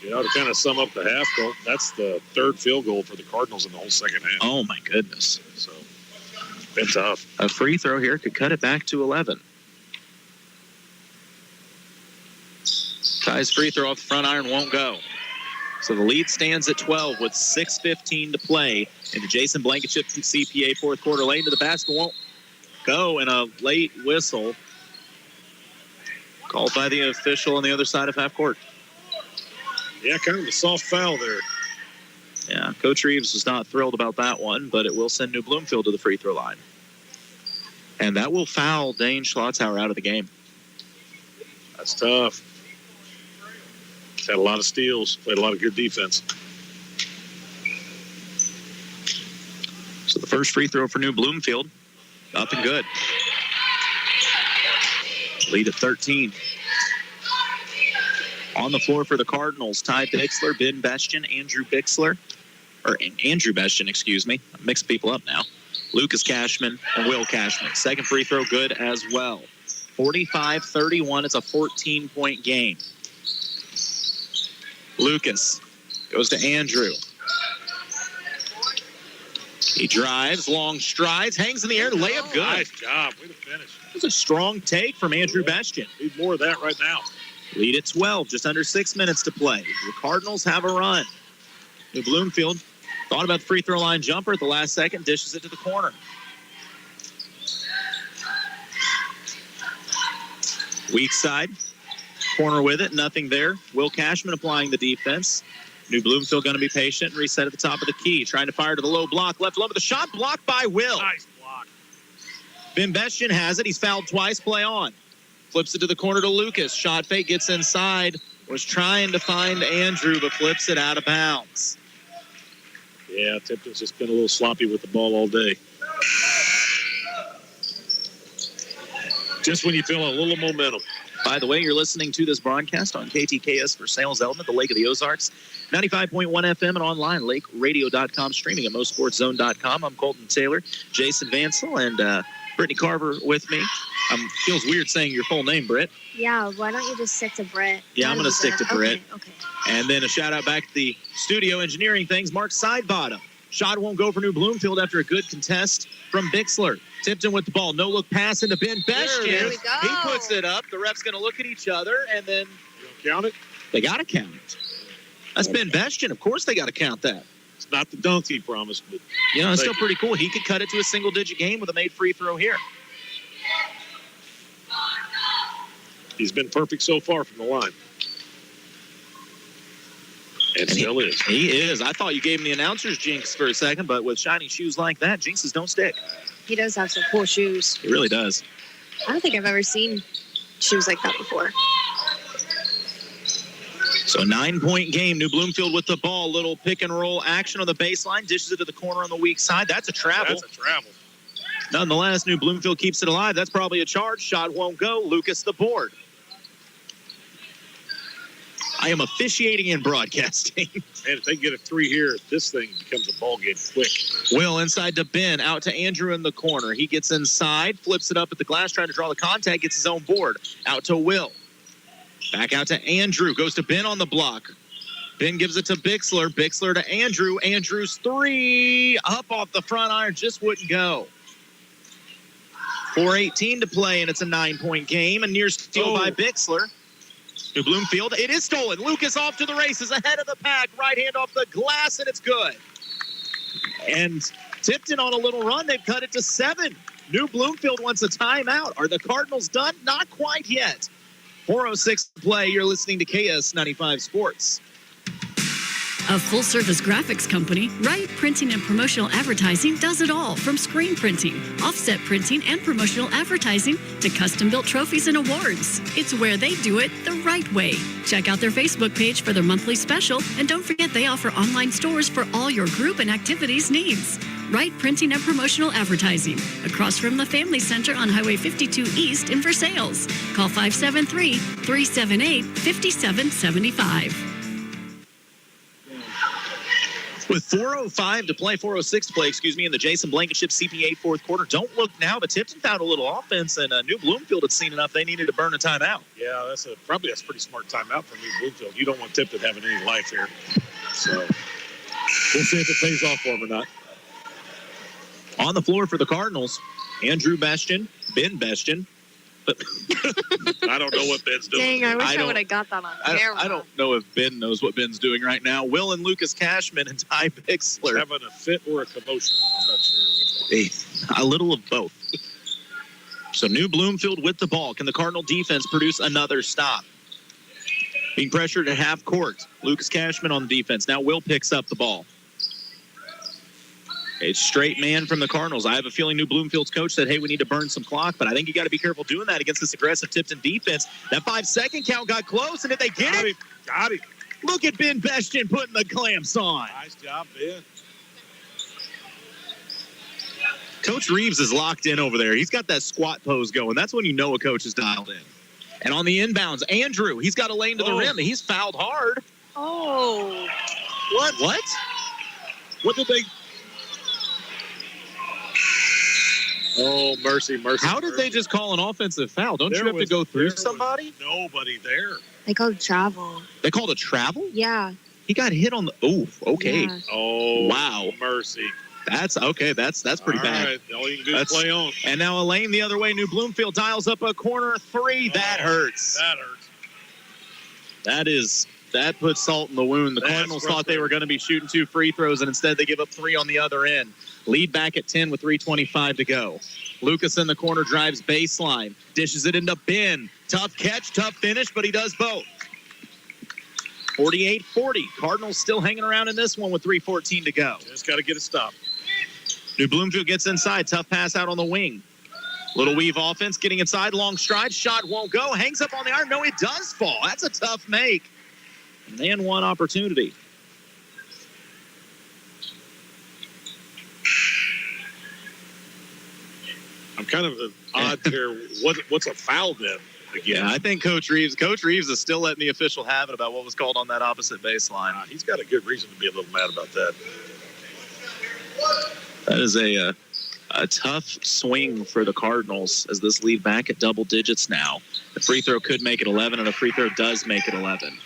You know, to kind of sum up the half goal, that's the third field goal for the Cardinals in the whole second half. Oh, my goodness. So, been tough. A free throw here could cut it back to 11. Ty's free throw off the front iron won't go. So the lead stands at 12 with 6:15 to play in the Jason Blankenship CPA fourth quarter. Late into the basket won't go, and a late whistle called by the official on the other side of half court. Yeah, kind of a soft foul there. Yeah, Coach Reeves was not thrilled about that one, but it will send New Bloomfield to the free throw line. And that will foul Dane Schlotzauer out of the game. That's tough. He's had a lot of steals, played a lot of good defense. So the first free throw for New Bloomfield, up and good. Lead at 13. On the floor for the Cardinals, Ty Bixler, Ben Bestian, Andrew Bixler. Or Andrew Bestian, excuse me. I mixed people up now. Lucas Cashman and Will Cashman. Second free throw good as well. 45-31. It's a 14-point game. Lucas goes to Andrew. He drives, long strides, hangs in the air, layup good. Nice job. Way to finish. It was a strong take from Andrew Bestian. Need more of that right now. Lead at 12, just under 6 minutes to play. The Cardinals have a run. New Bloomfield thought about the free throw line jumper at the last second, dishes it to the corner. Weak side, corner with it, nothing there. Will Cashman applying the defense. New Bloomfield going to be patient and reset at the top of the key. Trying to fire to the low block, left low with the shot blocked by Will. Nice block. Ben Bestian has it. He's fouled twice, play on. Flips it to the corner to Lucas. Shot fake, gets inside. Was trying to find Andrew, but flips it out of bounds. Yeah, Tipton's just been a little sloppy with the ball all day. Just when you feel a little momentum. By the way, you're listening to this broadcast on KTKS for Sales Element, the Lake of the Ozarks, 95.1 FM and online, lakeradio.com, streaming at MoSportsZone.com. I'm Colton Taylor, Jason Vansel, and Brittany Carver with me. Feels weird saying your full name, Britt. Yeah, why don't you just stick to Brett? Yeah, I'm going to stick to Britt. Okay. And then a shout-out back to the studio engineering things, Mark Sidebottom. Shot won't go for New Bloomfield after a good contest from Bixler. Tipton with the ball. No-look pass into Ben Bestian. There we go. He puts it up. The ref's going to look at each other, and then... You don't count it? They got to count it. That's Ben Bestian. Of course they got to count that. It's not the dunk he promised, but... You know, it's still pretty cool. He could cut it to a single-digit game with a made free throw here. He's been perfect so far from the line. And still is. He is. I thought you gave him the announcer's jinx for a second, but with shiny shoes like that, jinxes don't stick. He does have some cool shoes. He really does. I don't think I've ever seen shoes like that before. So a 9-point game. New Bloomfield with the ball. Little pick and roll action on the baseline. Dishes it to the corner on the weak side. That's a travel. That's a travel. Nonetheless, New Bloomfield keeps it alive. That's probably a charge. Shot won't go. Lucas the board. I am officiating and broadcasting. And if they get a 3 here, this thing becomes a ball game quick. Will inside to Ben, out to Andrew in the corner. He gets inside, flips it up at the glass, trying to draw the contact, gets his own board. Out to Will. Back out to Andrew, goes to Ben on the block. Ben gives it to Bixler. Bixler to Andrew. Andrew's 3 up off the front iron, just wouldn't go. 4:18 to play, and it's a 9-point game. A near steal by Bixler. New Bloomfield, it is stolen. Lucas off to the races, ahead of the pack. Right hand off the glass, and it's good. And Tipton on a little run. They've cut it to 7. New Bloomfield wants a timeout. Are the Cardinals done? Not quite yet. 4:06 to play. You're listening to KS95 Sports. A full-service graphics company, Wright Printing and Promotional Advertising does it all, from screen printing, offset printing, and promotional advertising to custom-built trophies and awards. It's where they do it the right way. Check out their Facebook page for their monthly special, and don't forget they offer online stores for all your group and activities needs. Wright Printing and Promotional Advertising, across from the Family Center on Highway 52 East in Versailles. Call 573-378-5775. With 4:06 to play, in the Jason Blankenship CPA fourth quarter. Don't look now, but Tipton found a little offense, and New Bloomfield had seen enough. They needed to burn a timeout. Yeah, that's probably a pretty smart timeout for New Bloomfield. You don't want Tipton having any life here. So we'll see if it pays off for him or not. On the floor for the Cardinals, Andrew Bestian, Ben Bestian. I don't know what Ben's doing. Dang, I wish I would have got that on camera. I don't know if Ben knows what Ben's doing right now. Will and Lucas Cashman and Ty Bixler. Having a fit or a commotion. I'm not sure which one. A little of both. So New Bloomfield with the ball. Can the Cardinal defense produce another stop? Being pressured at half court. Lucas Cashman on the defense. Now Will picks up the ball. A straight man from the Cardinals. I have a feeling New Bloomfield's coach said, hey, we need to burn some clock, but I think you got to be careful doing that against this aggressive Tipton defense. That 5-second count got close, and did they get it? Got it. Look at Ben Bestian putting the clamps on. Nice job, Ben. Coach Reeves is locked in over there. He's got that squat pose going. That's when you know a coach is dialed in. And on the inbounds, Andrew, he's got a lane to the rim, and he's fouled hard. Oh. What? What did they... Oh, mercy. How did they just call an offensive foul? Don't you have to go through somebody? Nobody there. They called travel. They called a travel? Yeah. He got hit on the... Oh, okay. Yeah. Oh, wow. Mercy. That's okay. That's pretty bad. Right. All you can do is play on. And now a lane the other way. New Bloomfield dials up a corner 3. That hurts. That puts salt in the wound. The Cardinals thought they were going to be shooting 2 free throws, and instead they give up 3 on the other end. Lead back at 10 with 3:25 to go. Lucas in the corner drives baseline. Dishes it into Ben. Tough catch, tough finish, but he does both. 48-40. Cardinals still hanging around in this one with 3:14 to go. Just got to get a stop. New Bloomfield gets inside. Tough pass out on the wing. Little weave offense getting inside. Long stride. Shot won't go. Hangs up on the iron. No, it does fall. That's a tough make. And one opportunity. I'm kind of odd here. What's a foul then? Again? Yeah, I think Coach Reeves is still letting the official have it about what was called on that opposite baseline. He's got a good reason to be a little mad about that. That is a tough swing for the Cardinals as this lead back at double digits now. The free throw could make it 11, and a free throw does make it 11.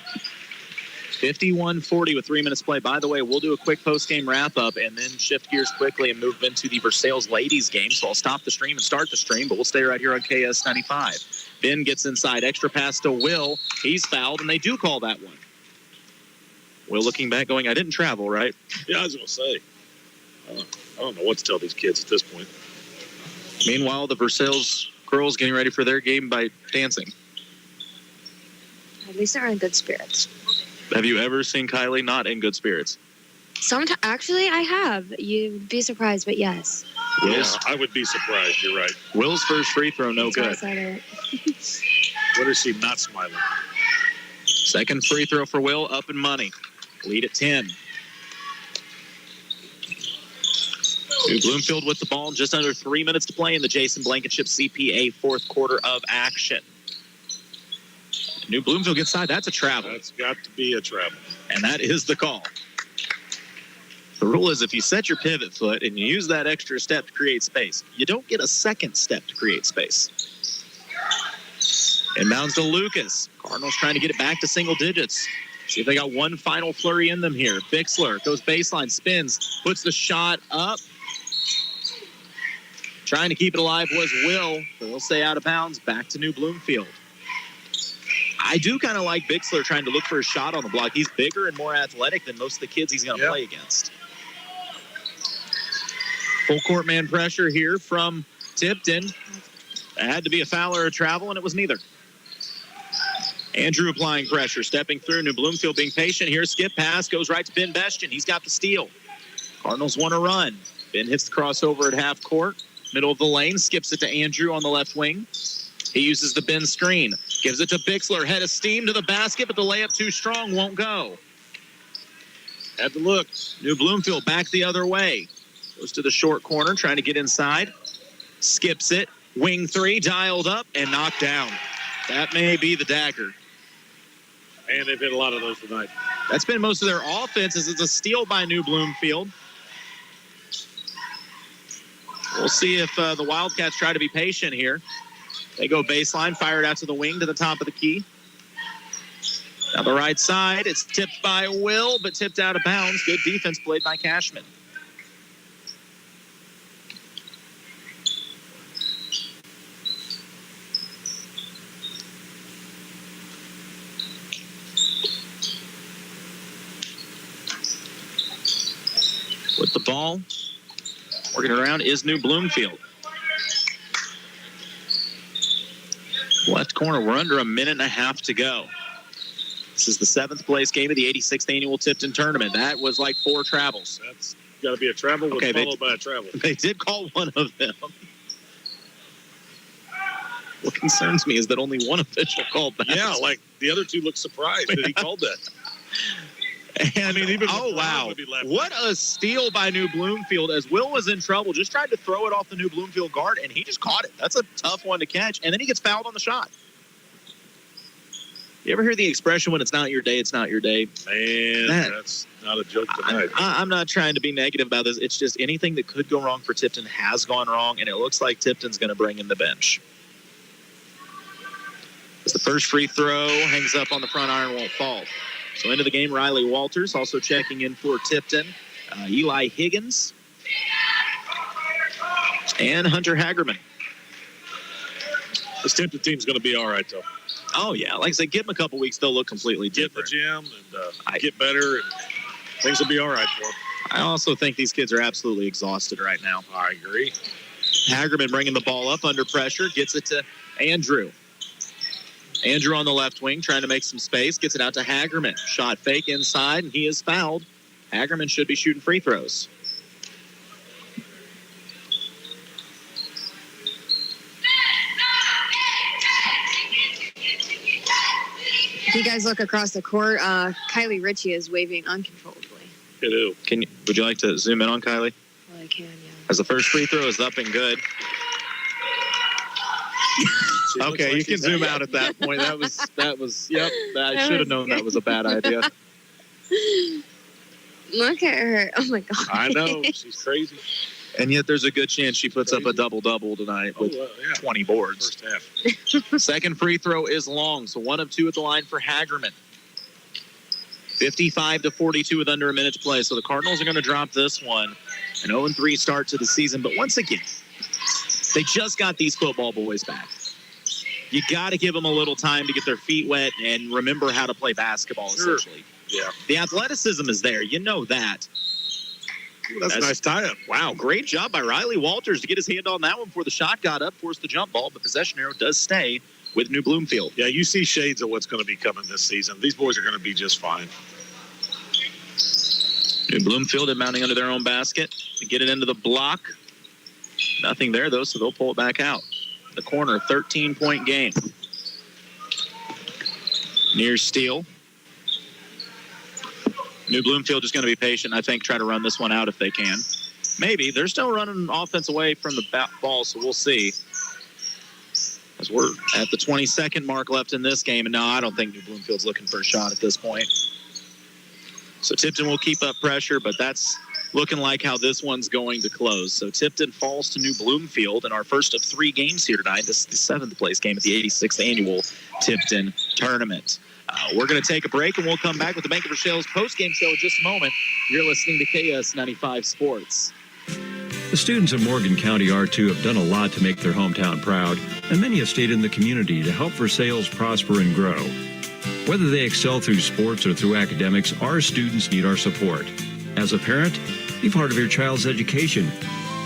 51-40 with 3 minutes play. By the way, we'll do a quick post-game wrap-up and then shift gears quickly and move into the Versailles ladies game. So I'll stop the stream and start the stream, but we'll stay right here on KS95. Ben gets inside. Extra pass to Will. He's fouled, and they do call that one. Will looking back going, I didn't travel, right? Yeah, I was going to say. I don't know what to tell these kids at this point. Meanwhile, the Versailles girls getting ready for their game by dancing. At least they're in good spirits. Have you ever seen Kylie not in good spirits? Actually, I have. You'd be surprised, but yes. Yeah, I would be surprised. You're right. Will's first free throw, no good. What is she not smiling? Second free throw for Will, up and money. Lead at 10. New Bloomfield with the ball, just under 3 minutes to play in the Jason Blankenship CPA fourth quarter of action. New Bloomfield gets side. That's a travel. That's got to be a travel. And that is the call. The rule is if you set your pivot foot and you use that extra step to create space, you don't get a second step to create space. Inbounds to Lucas. Cardinals trying to get it back to single digits. See if they got one final flurry in them here. Bixler goes baseline, spins, puts the shot up. Trying to keep it alive was Will, but he'll stay out of bounds. Back to New Bloomfield. I do kind of like Bixler trying to look for a shot on the block. He's bigger and more athletic than most of the kids he's going to play against. Full court man pressure here from Tipton. It had to be a foul or a travel, and it was neither. Andrew applying pressure, stepping through. New Bloomfield being patient here. Skip pass goes right to Ben Bestian. He's got the steal. Cardinals want to run. Ben hits the crossover at half court. Middle of the lane, skips it to Andrew on the left wing. He uses the Ben screen. Gives it to Bixler. Head of steam to the basket, but the layup too strong, won't go. Had to look. New Bloomfield back the other way. Goes to the short corner, trying to get inside. Skips it. Wing three, dialed up, and knocked down. That may be the dagger. And they've hit a lot of those tonight. That's been most of their offense. It's a steal by New Bloomfield. We'll see if the Wildcats try to be patient here. They go baseline, fire it out to the wing to the top of the key. Down the right side, it's tipped by Will, but tipped out of bounds. Good defense played by Cashman. With the ball, working around is New Bloomfield. Left corner, we're under a minute and a half to go. This is the 7th place game of the 86th annual Tipton tournament. That was like 4 travels. That's got to be a travel followed by a travel. They did call one of them. What concerns me is that only one official called that. Yeah, like the other two look surprised that he called that. And even wow. What a steal by New Bloomfield as Will was in trouble. Just tried to throw it off the New Bloomfield guard, and he just caught it. That's a tough one to catch. And then he gets fouled on the shot. You ever hear the expression, when it's not your day, it's not your day? Man, that's not a joke tonight. I'm not trying to be negative about this. It's just anything that could go wrong for Tipton has gone wrong, and it looks like Tipton's going to bring in the bench. As the first free throw hangs up on the front iron, won't fall. So into the game, Riley Walters also checking in for Tipton. Eli Higgins and Hunter Hagerman. This Tipton team's going to be all right, though. Oh, yeah. Like I said, give them a couple weeks, they'll look completely different. Get in the gym and get better, and things will be all right for them. I also think these kids are absolutely exhausted right now. I agree. Hagerman bringing the ball up under pressure, gets it to Andrew. Andrew on the left wing trying to make some space, gets it out to Hagerman. Shot fake inside, and he is fouled. Hagerman should be shooting free throws. If you guys look across the court, Kylie Ritchie is waving uncontrollably. Hello. Would you like to zoom in on Kylie? Well, I can, yeah. As the first free throw is up and good. Okay, you can zoom out at that point. That was. Yep. I should have known that was a bad idea. Look at her. Oh, my God. I know. She's crazy. And yet there's a good chance she puts up a double-double tonight with 20 boards. First half. Second free throw is long, so 1 of 2 at the line for Hagerman. 55-42 with under a minute to play. So the Cardinals are going to drop this one. An 0-3 start to the season. But once again, they just got these football boys back. You got to give them a little time to get their feet wet and remember how to play basketball, essentially. Yeah. The athleticism is there. You know that. Ooh, that's a nice tie-up. Wow, great job by Riley Walters to get his hand on that one before the shot got up, forced the jump ball. The possession arrow does stay with New Bloomfield. Yeah, you see shades of what's going to be coming this season. These boys are going to be just fine. New Bloomfield inbounding under their own basket to get it into the block. Nothing there, though, so they'll pull it back out. The corner, 13-point game. Near steal. New Bloomfield is going to be patient, I think, try to run this one out if they can. Maybe. They're still running offense away from the ball, so we'll see. As we're at the 22nd mark left in this game, and no, I don't think New Bloomfield's looking for a shot at this point. So Tipton will keep up pressure, but that's looking like how this one's going to close. So Tipton falls to New Bloomfield in our first of 3 games here tonight. This is the 7th place game at the 86th annual Tipton tournament. We're going to take a break, and we'll come back with the Bank of Versailles post-game show in just a moment. You're listening to KS 95 Sports. The students of Morgan County R2 have done a lot to make their hometown proud, and many have stayed in the community to help Versailles prosper and grow. Whether they excel through sports or through academics, our students need our support. As a parent, be part of your child's education.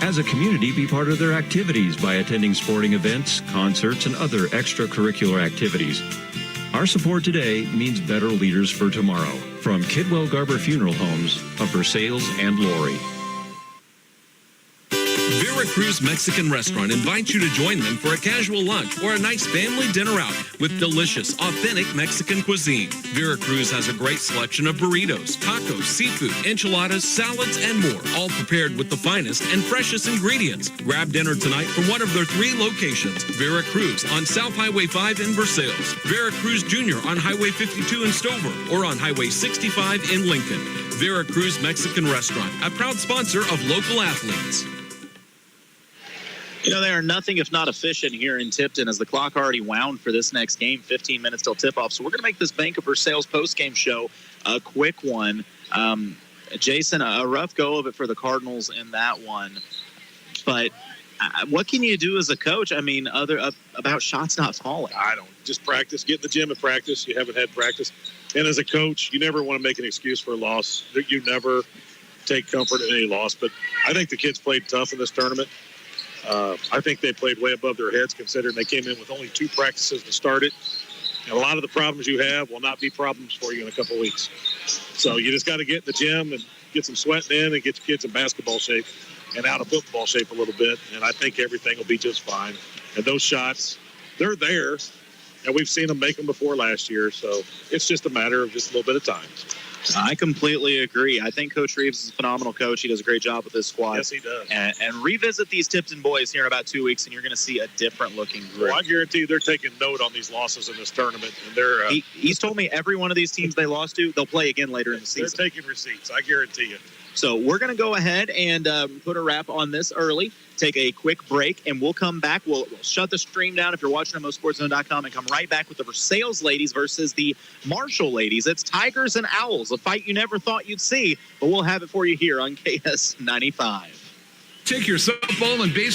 As a community, be part of their activities by attending sporting events, concerts, and other extracurricular activities. Our support today means better leaders for tomorrow. From Kidwell Garber Funeral Homes of Versailles and Lori. Veracruz Mexican Restaurant invites you to join them for a casual lunch or a nice family dinner out with delicious, authentic Mexican cuisine. Veracruz has a great selection of burritos, tacos, seafood, enchiladas, salads, and more, all prepared with the finest and freshest ingredients. Grab dinner tonight from one of their 3 locations: Veracruz on South Highway 5 in Versailles, Veracruz Jr. on Highway 52 in Stover, or on Highway 65 in Lincoln. Veracruz Mexican Restaurant, a proud sponsor of local athletes. You know, they are nothing if not efficient here in Tipton as the clock already wound for this next game, 15 minutes till tip-off. So we're going to make this Bank of Versailles post-game show a quick one. Jason, a rough go of it for the Cardinals in that one. But what can you do as a coach? I mean, about shots not falling. I don't. Just practice. Get in the gym and practice. You haven't had practice. And as a coach, you never want to make an excuse for a loss. You never take comfort in any loss. But I think the kids played tough in this tournament. I think they played way above their heads considering they came in with only 2 practices to start it. And a lot of the problems you have will not be problems for you in a couple of weeks. So you just got to get in the gym and get some sweating in and get your kids in basketball shape and out of football shape a little bit. And I think everything will be just fine. And those shots, they're there. And we've seen them make them before last year. So it's just a matter of just a little bit of time. I completely agree. I think Coach Reeves is a phenomenal coach. He does a great job with his squad. Yes, he does. And revisit these Tipton boys here in about 2 weeks, and you're going to see a different-looking group. Well, I guarantee you they're taking note on these losses in this tournament. And they're he's told me every one of these teams they lost to, they'll play again later in the season. They're taking receipts, I guarantee you. So we're going to go ahead and put a wrap on this early, take a quick break, and we'll come back. We'll shut the stream down if you're watching on MoSportsZone.com and come right back with the Versailles ladies versus the Marshall ladies. It's Tigers and Owls, a fight you never thought you'd see, but we'll have it for you here on KS 95. Take your softball and baseball